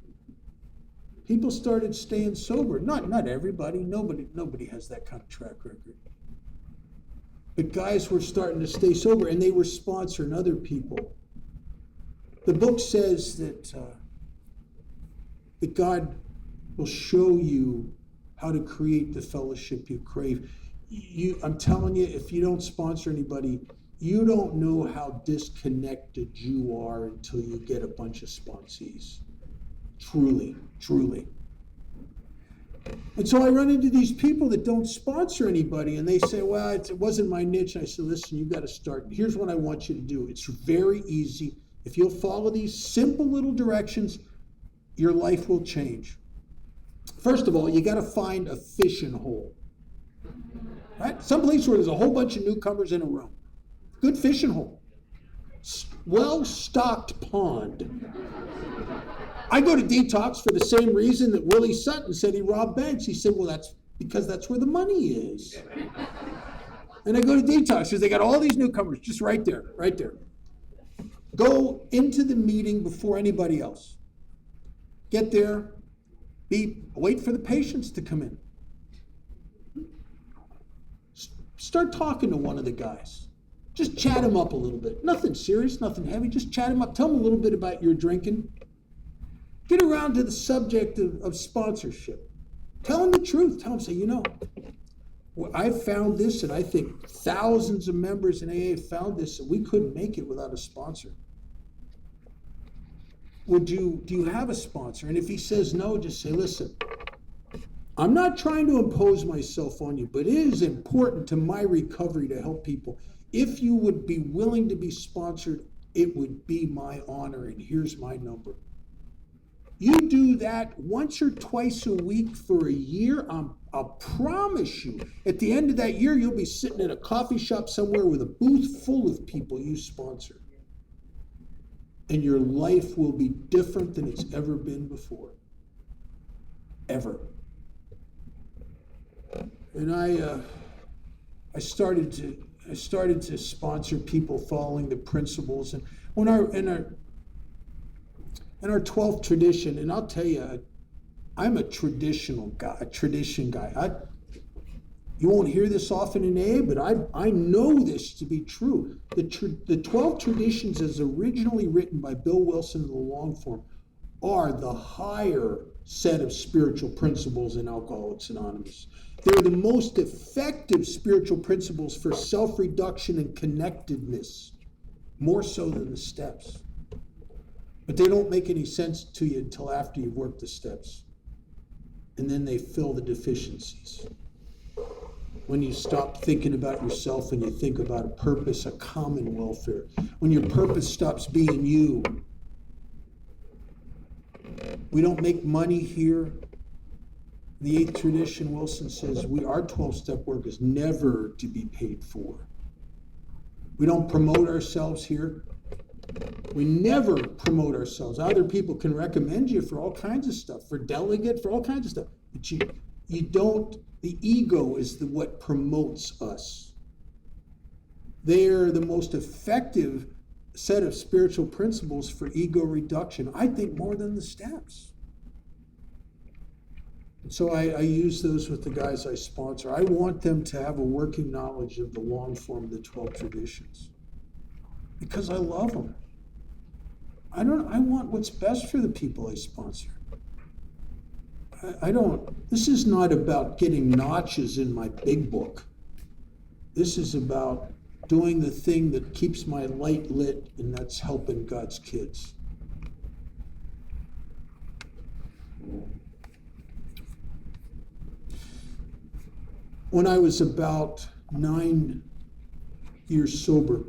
people started staying sober. Not everybody. Nobody has that kind of track record. But guys were starting to stay sober, and they were sponsoring other people. The book says that God will show you how to create the fellowship you crave. I'm telling you, if you don't sponsor anybody, you don't know how disconnected you are until you get a bunch of sponsees. Truly, truly. And so I run into these people that don't sponsor anybody, and they say, well, it wasn't my niche. And I said, listen, you got to start. Here's what I want you to do. It's very easy. If you'll follow these simple little directions, your life will change. First of all, you got to find a fishing hole. Right? Someplace where there's a whole bunch of newcomers in a room. Good fishing hole. Well-stocked pond. I go to detox for the same reason that Willie Sutton said he robbed banks. He said, well, that's because that's where the money is. And I go to detox because they got all these newcomers just right there. Go into the meeting before anybody else. Get there, wait for the patients to come in. Start talking to one of the guys. Just chat him up a little bit. Nothing serious, nothing heavy. Just chat him up. Tell him a little bit about your drinking. Get around to the subject of sponsorship. Tell him the truth. Tell him, say, well, I found this, and I think thousands of members in AA found this, and we couldn't make it without a sponsor. Do you have a sponsor? And if he says no, just say, listen, I'm not trying to impose myself on you, but it is important to my recovery to help people. If you would be willing to be sponsored, it would be my honor, and here's my number. You do that once or twice a week for a year, I'll promise you, at the end of that year, you'll be sitting in a coffee shop somewhere with a booth full of people you sponsor. And your life will be different than it's ever been before. Ever. And I started to sponsor people following the principles. And when in our 12th tradition, and I'll tell you, I'm a tradition guy. You won't hear this often in AA, but I know this to be true. The 12 traditions as originally written by Bill Wilson in the long form are the higher set of spiritual principles in Alcoholics Anonymous. They're the most effective spiritual principles for self-reduction and connectedness, more so than the steps. But they don't make any sense to you until after you've worked the steps. And then they fill the deficiencies. When you stop thinking about yourself and you think about a purpose, a common welfare. When your purpose stops being you. We don't make money here. The 8th tradition, Wilson says, our 12-step work is never to be paid for. We don't promote ourselves here. We never promote ourselves. Other people can recommend you for all kinds of stuff, for delegate, for all kinds of stuff. But you don't, the ego is what promotes us. They are the most effective set of spiritual principles for ego reduction, I think, more than the steps. And so I use those with the guys I sponsor. I want them to have a working knowledge of the long form of the 12 traditions because I love them. I want what's best for the people I sponsor. This is not about getting notches in my big book. This is about doing the thing that keeps my light lit, and that's helping God's kids. When I was about 9 years sober,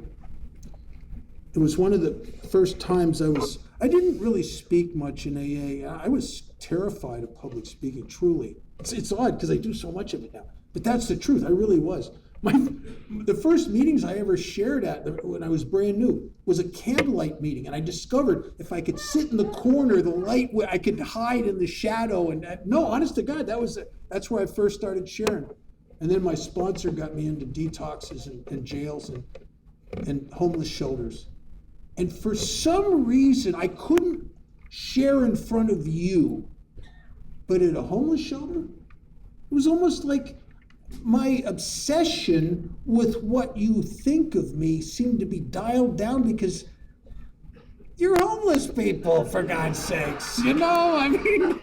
it was one of the first times I didn't really speak much in AA. I was terrified of public speaking, truly. It's odd because I do so much of it now. But that's the truth. I really was. The first meetings I ever shared at when I was brand new was a candlelight meeting. And I discovered if I could sit in the corner, the light, I could hide in the shadow. And no, honest to God, that's where I first started sharing. And then my sponsor got me into detoxes and jails and homeless shelters. And for some reason, I couldn't share in front of you. But at a homeless shelter, it was almost like my obsession with what you think of me seemed to be dialed down because you're homeless people, for God's sakes. I mean,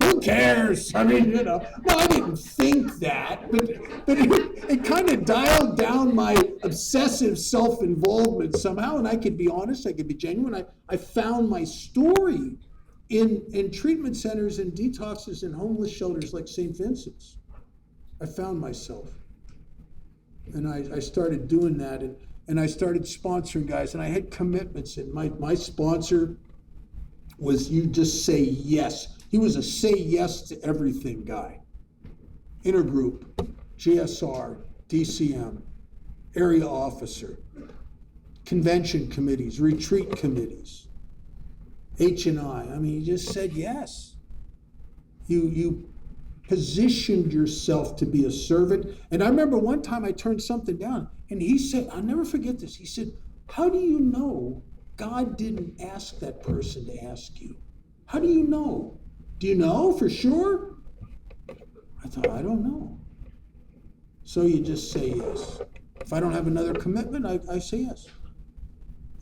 who cares? I mean, no, I didn't think that, but it kind of dialed down my obsessive self-involvement somehow, and I could be honest, I could be genuine. I found my story in treatment centers and detoxes and homeless shelters like St. Vincent's. I found myself. And I started doing that, and I started sponsoring guys, and I had commitments, and my sponsor was, you just say yes. He was a say yes to everything guy. Intergroup, GSR, DCM, area officer, convention committees, retreat committees, H&I. I mean, he just said yes. You positioned yourself to be a servant. And I remember one time I turned something down, and he said, I'll never forget this. He said, how do you know God didn't ask that person to ask you? How do you know? Do you know for sure? I thought, I don't know. So you just say yes. If I don't have another commitment, I say yes.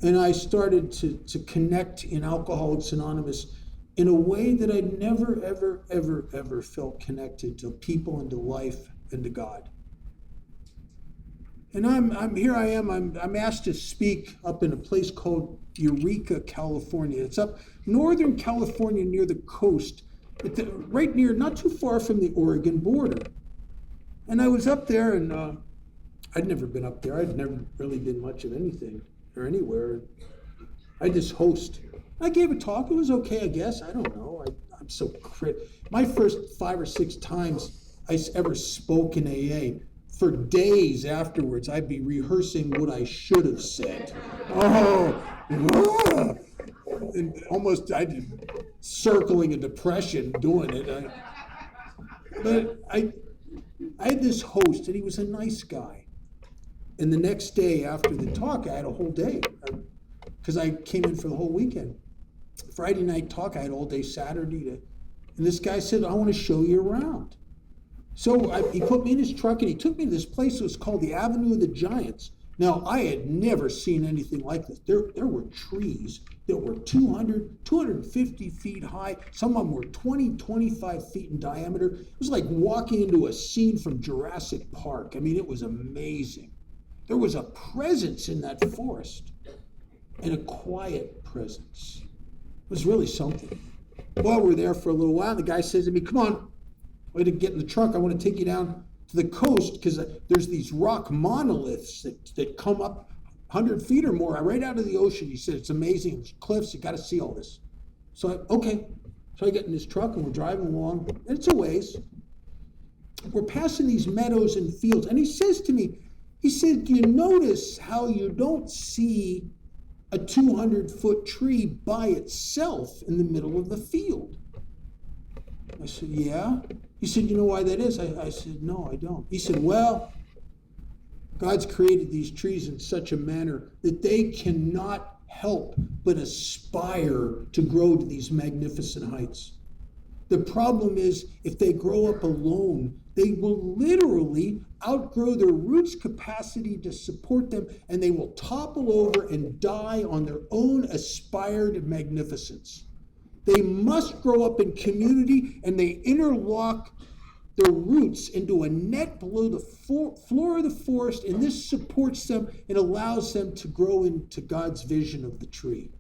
And I started to connect in Alcoholics Anonymous in a way that I never, ever, ever, ever felt connected to people and to life and to God. And I'm asked to speak up in a place called Eureka, California. It's up northern California near the coast, right near, not too far from the Oregon border. And I was up there, and I'd never been up there. I'd never really been much of anything or anywhere. I just host. I gave a talk. It was okay, I guess. I don't know. I'm so my first 5 or 6 times I ever spoke in AA, for days afterwards, I'd be rehearsing what I should have said. And almost I did circling a depression doing it. But I had this host, and he was a nice guy. And the next day after the talk, I had a whole day because I came in for the whole weekend. Friday night talk, I had all day Saturday and this guy said, I want to show you around. So he put me in his truck and he took me to this place that was called the Avenue of the Giants. Now, I had never seen anything like this. There were trees that were 200, 250 feet high. Some of them were 20, 25 feet in diameter. It was like walking into a scene from Jurassic Park. I mean, it was amazing. There was a presence in that forest, and a quiet presence. It was really something. Well, we're there for a little while. The guy says to me, come on, way to get in the truck. I want to take you down to the coast because there's these rock monoliths that come up 100 feet or more right out of the ocean. He said, it's amazing. There's cliffs. You got to see all this. So okay. So I get in this truck and we're driving along. And it's a ways. We're passing these meadows and fields. And he says to me, he said, do you notice how you don't see a 200-foot tree by itself in the middle of the field? I said, yeah. He said, you know why that is? I said, no, I don't. He said, well, God's created these trees in such a manner that they cannot help but aspire to grow to these magnificent heights. The problem is, if they grow up alone, they will literally outgrow their roots' capacity to support them, and they will topple over and die on their own aspired magnificence. They must grow up in community, and they interlock their roots into a net below the floor of the forest, and this supports them and allows them to grow into God's vision of the tree.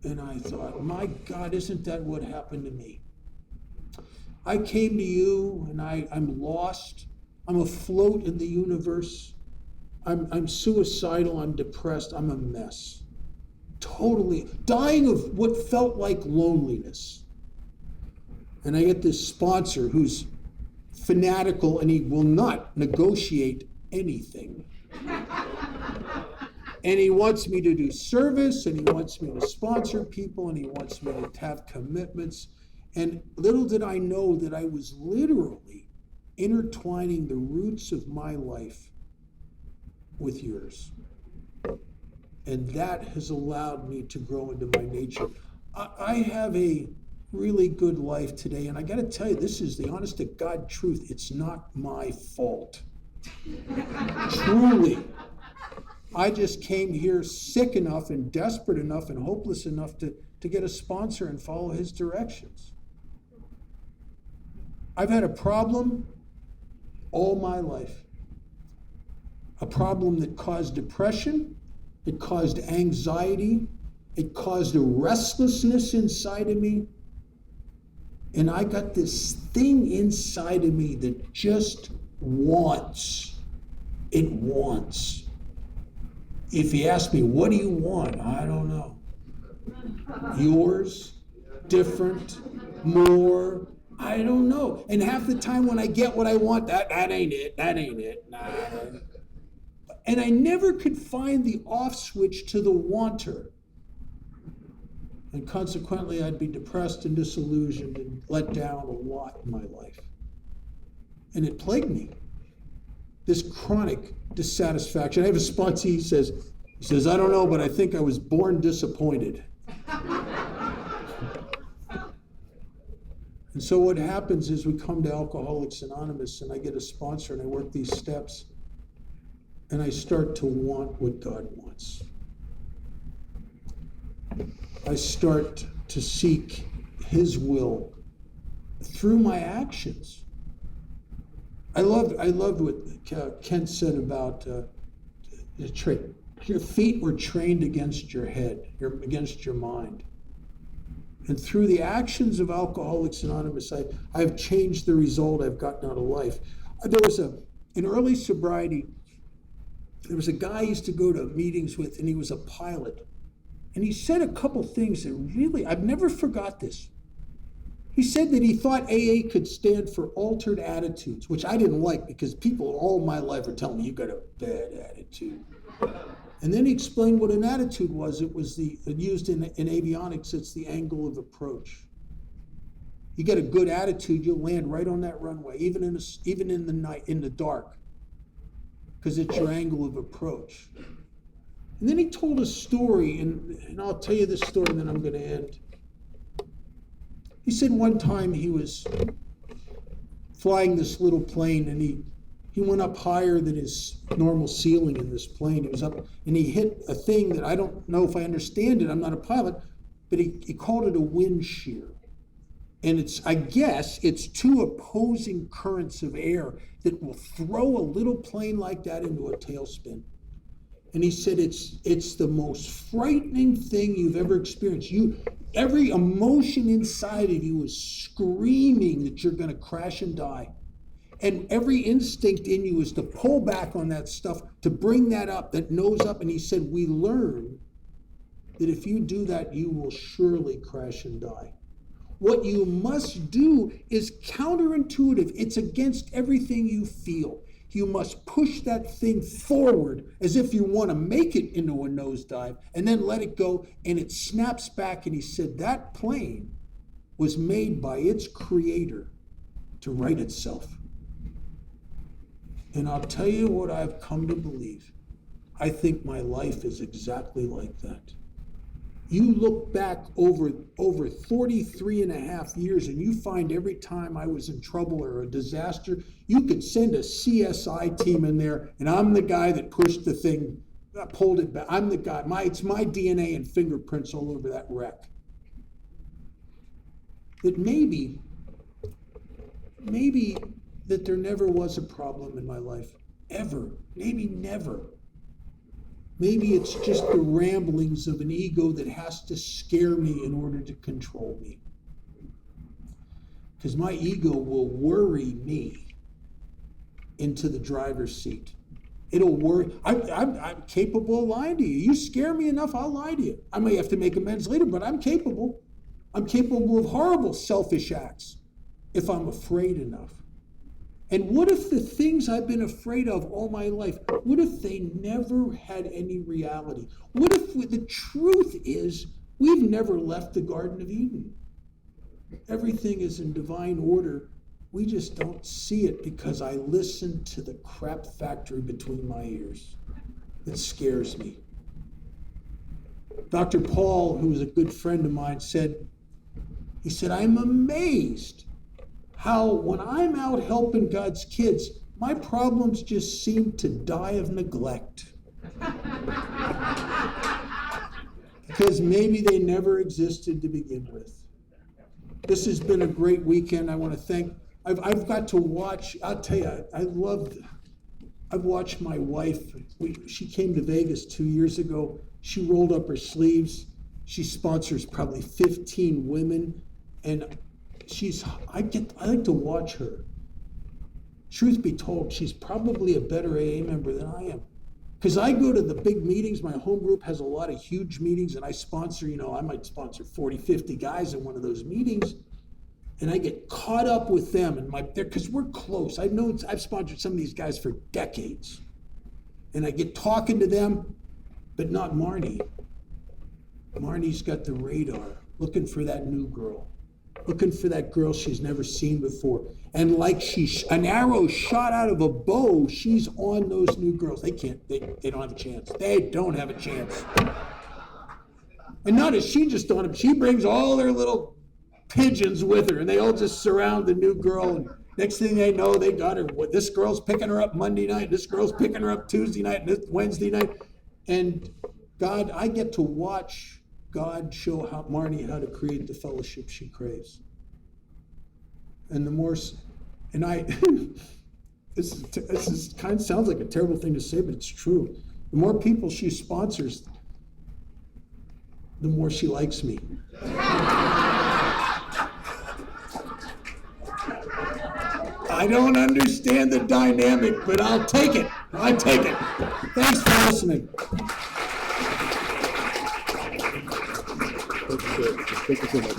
And I thought, my God, isn't that what happened to me? I came to you, and I'm lost. I'm afloat in the universe. I'm suicidal. I'm depressed. I'm a mess. Totally dying of what felt like loneliness. And I get this sponsor who's fanatical, and he will not negotiate anything. And he wants me to do service, and he wants me to sponsor people, and he wants me to have commitments. And little did I know that I was literally intertwining the roots of my life with yours. And that has allowed me to grow into my nature. I have a really good life today, and I got to tell you, this is the honest to God truth. It's not my fault. Truly. I just came here sick enough and desperate enough and hopeless enough to get a sponsor and follow his directions. I've had a problem all my life. A problem that caused depression, it caused anxiety, it caused a restlessness inside of me. And I got this thing inside of me that just wants. It wants. If you ask me, what do you want? I don't know. Yours? Different? More? I don't know. And half the time when I get what I want, that ain't it. That ain't it. Nah. And I never could find the off switch to the wanter. And consequently, I'd be depressed and disillusioned and let down a lot in my life. And it plagued me. This chronic dissatisfaction. I have a sponsee, he says, I don't know, but I think I was born disappointed. And so what happens is we come to Alcoholics Anonymous, and I get a sponsor, and I work these steps, and I start to want what God wants. I start to seek His will through my actions. I loved what Kent said about your feet were trained against your head, against your mind. And through the actions of Alcoholics Anonymous, I've changed the result I've gotten out of life. There was in early sobriety, there was a guy I used to go to meetings with, and he was a pilot. And he said a couple things that really, I've never forgot this. He said that he thought AA could stand for altered attitudes, which I didn't like because people all my life are telling me, you got a bad attitude. And then he explained what an attitude was. It was used in avionics, it's the angle of approach. You get a good attitude, you'll land right on that runway, even in the night, in the dark, because it's your angle of approach. And then he told a story, and I'll tell you this story, and then I'm going to end. He said one time he was flying this little plane, and he went up higher than his normal ceiling in this plane. He was up, and he hit a thing that I don't know if I understand it. I'm not a pilot, but he called it a wind shear. And I guess it's two opposing currents of air that will throw a little plane like that into a tailspin. And he said it's the most frightening thing you've ever experienced. Every emotion inside of you is screaming that you're going to crash and die. And every instinct in you is to pull back on that stuff, to bring that up, that nose up. And he said, we learn that if you do that, you will surely crash and die. What you must do is counterintuitive. It's against everything you feel. You must push that thing forward as if you want to make it into a nosedive, and then let it go, and it snaps back. And he said that plane was made by its creator to right itself. And I'll tell you what I've come to believe. I think my life is exactly like that. You look back over 43 and a half years, and you find every time I was in trouble or a disaster, you could send a CSI team in there, and I'm the guy that pushed the thing, pulled it back. I'm the guy. It's my DNA and fingerprints all over that wreck. That maybe that there never was a problem in my life, ever. Maybe never. Maybe it's just the ramblings of an ego that has to scare me in order to control me. Because my ego will worry me into the driver's seat. It'll worry. I'm capable of lying to you. You scare me enough, I'll lie to you. I may have to make amends later, but I'm capable. I'm capable of horrible selfish acts if I'm afraid enough. And what if the things I've been afraid of all my life, what if they never had any reality? What if the truth is we've never left the Garden of Eden? Everything is in divine order. We just don't see it because I listen to the crap factory between my ears. It scares me. Dr. Paul, who was a good friend of mine, said, I'm amazed how when I'm out helping God's kids, my problems just seem to die of neglect. Because maybe they never existed to begin with. This has been a great weekend. I want to thank, I've got to watch, I'll tell you, I've watched my wife. She came to Vegas 2 years ago. She rolled up her sleeves. She sponsors probably 15 women. And I like to watch her. Truth be told, she's probably a better AA member than I am. Because I go to the big meetings. My home group has a lot of huge meetings, and I sponsor, I might sponsor 40, 50 guys in one of those meetings. And I get caught up with them because we're close. I've sponsored some of these guys for decades. And I get talking to them, but not Marnie. Marnie's got the radar, looking for that new girl. Looking for that girl she's never seen before. And like an arrow shot out of a bow, she's on those new girls. They don't have a chance. They don't have a chance. And not as she just on them, she brings all their little pigeons with her, and they all just surround the new girl. And next thing they know, they got her. This girl's picking her up Monday night, this girl's picking her up Tuesday night, and this Wednesday night. And God, I get to watch God show Marnie how to create the fellowship she craves. And the more, and this is kind of sounds like a terrible thing to say, but it's true. The more people she sponsors, the more she likes me. I don't understand the dynamic, but I'll take it. I take it. Thanks for listening. Thank you so much.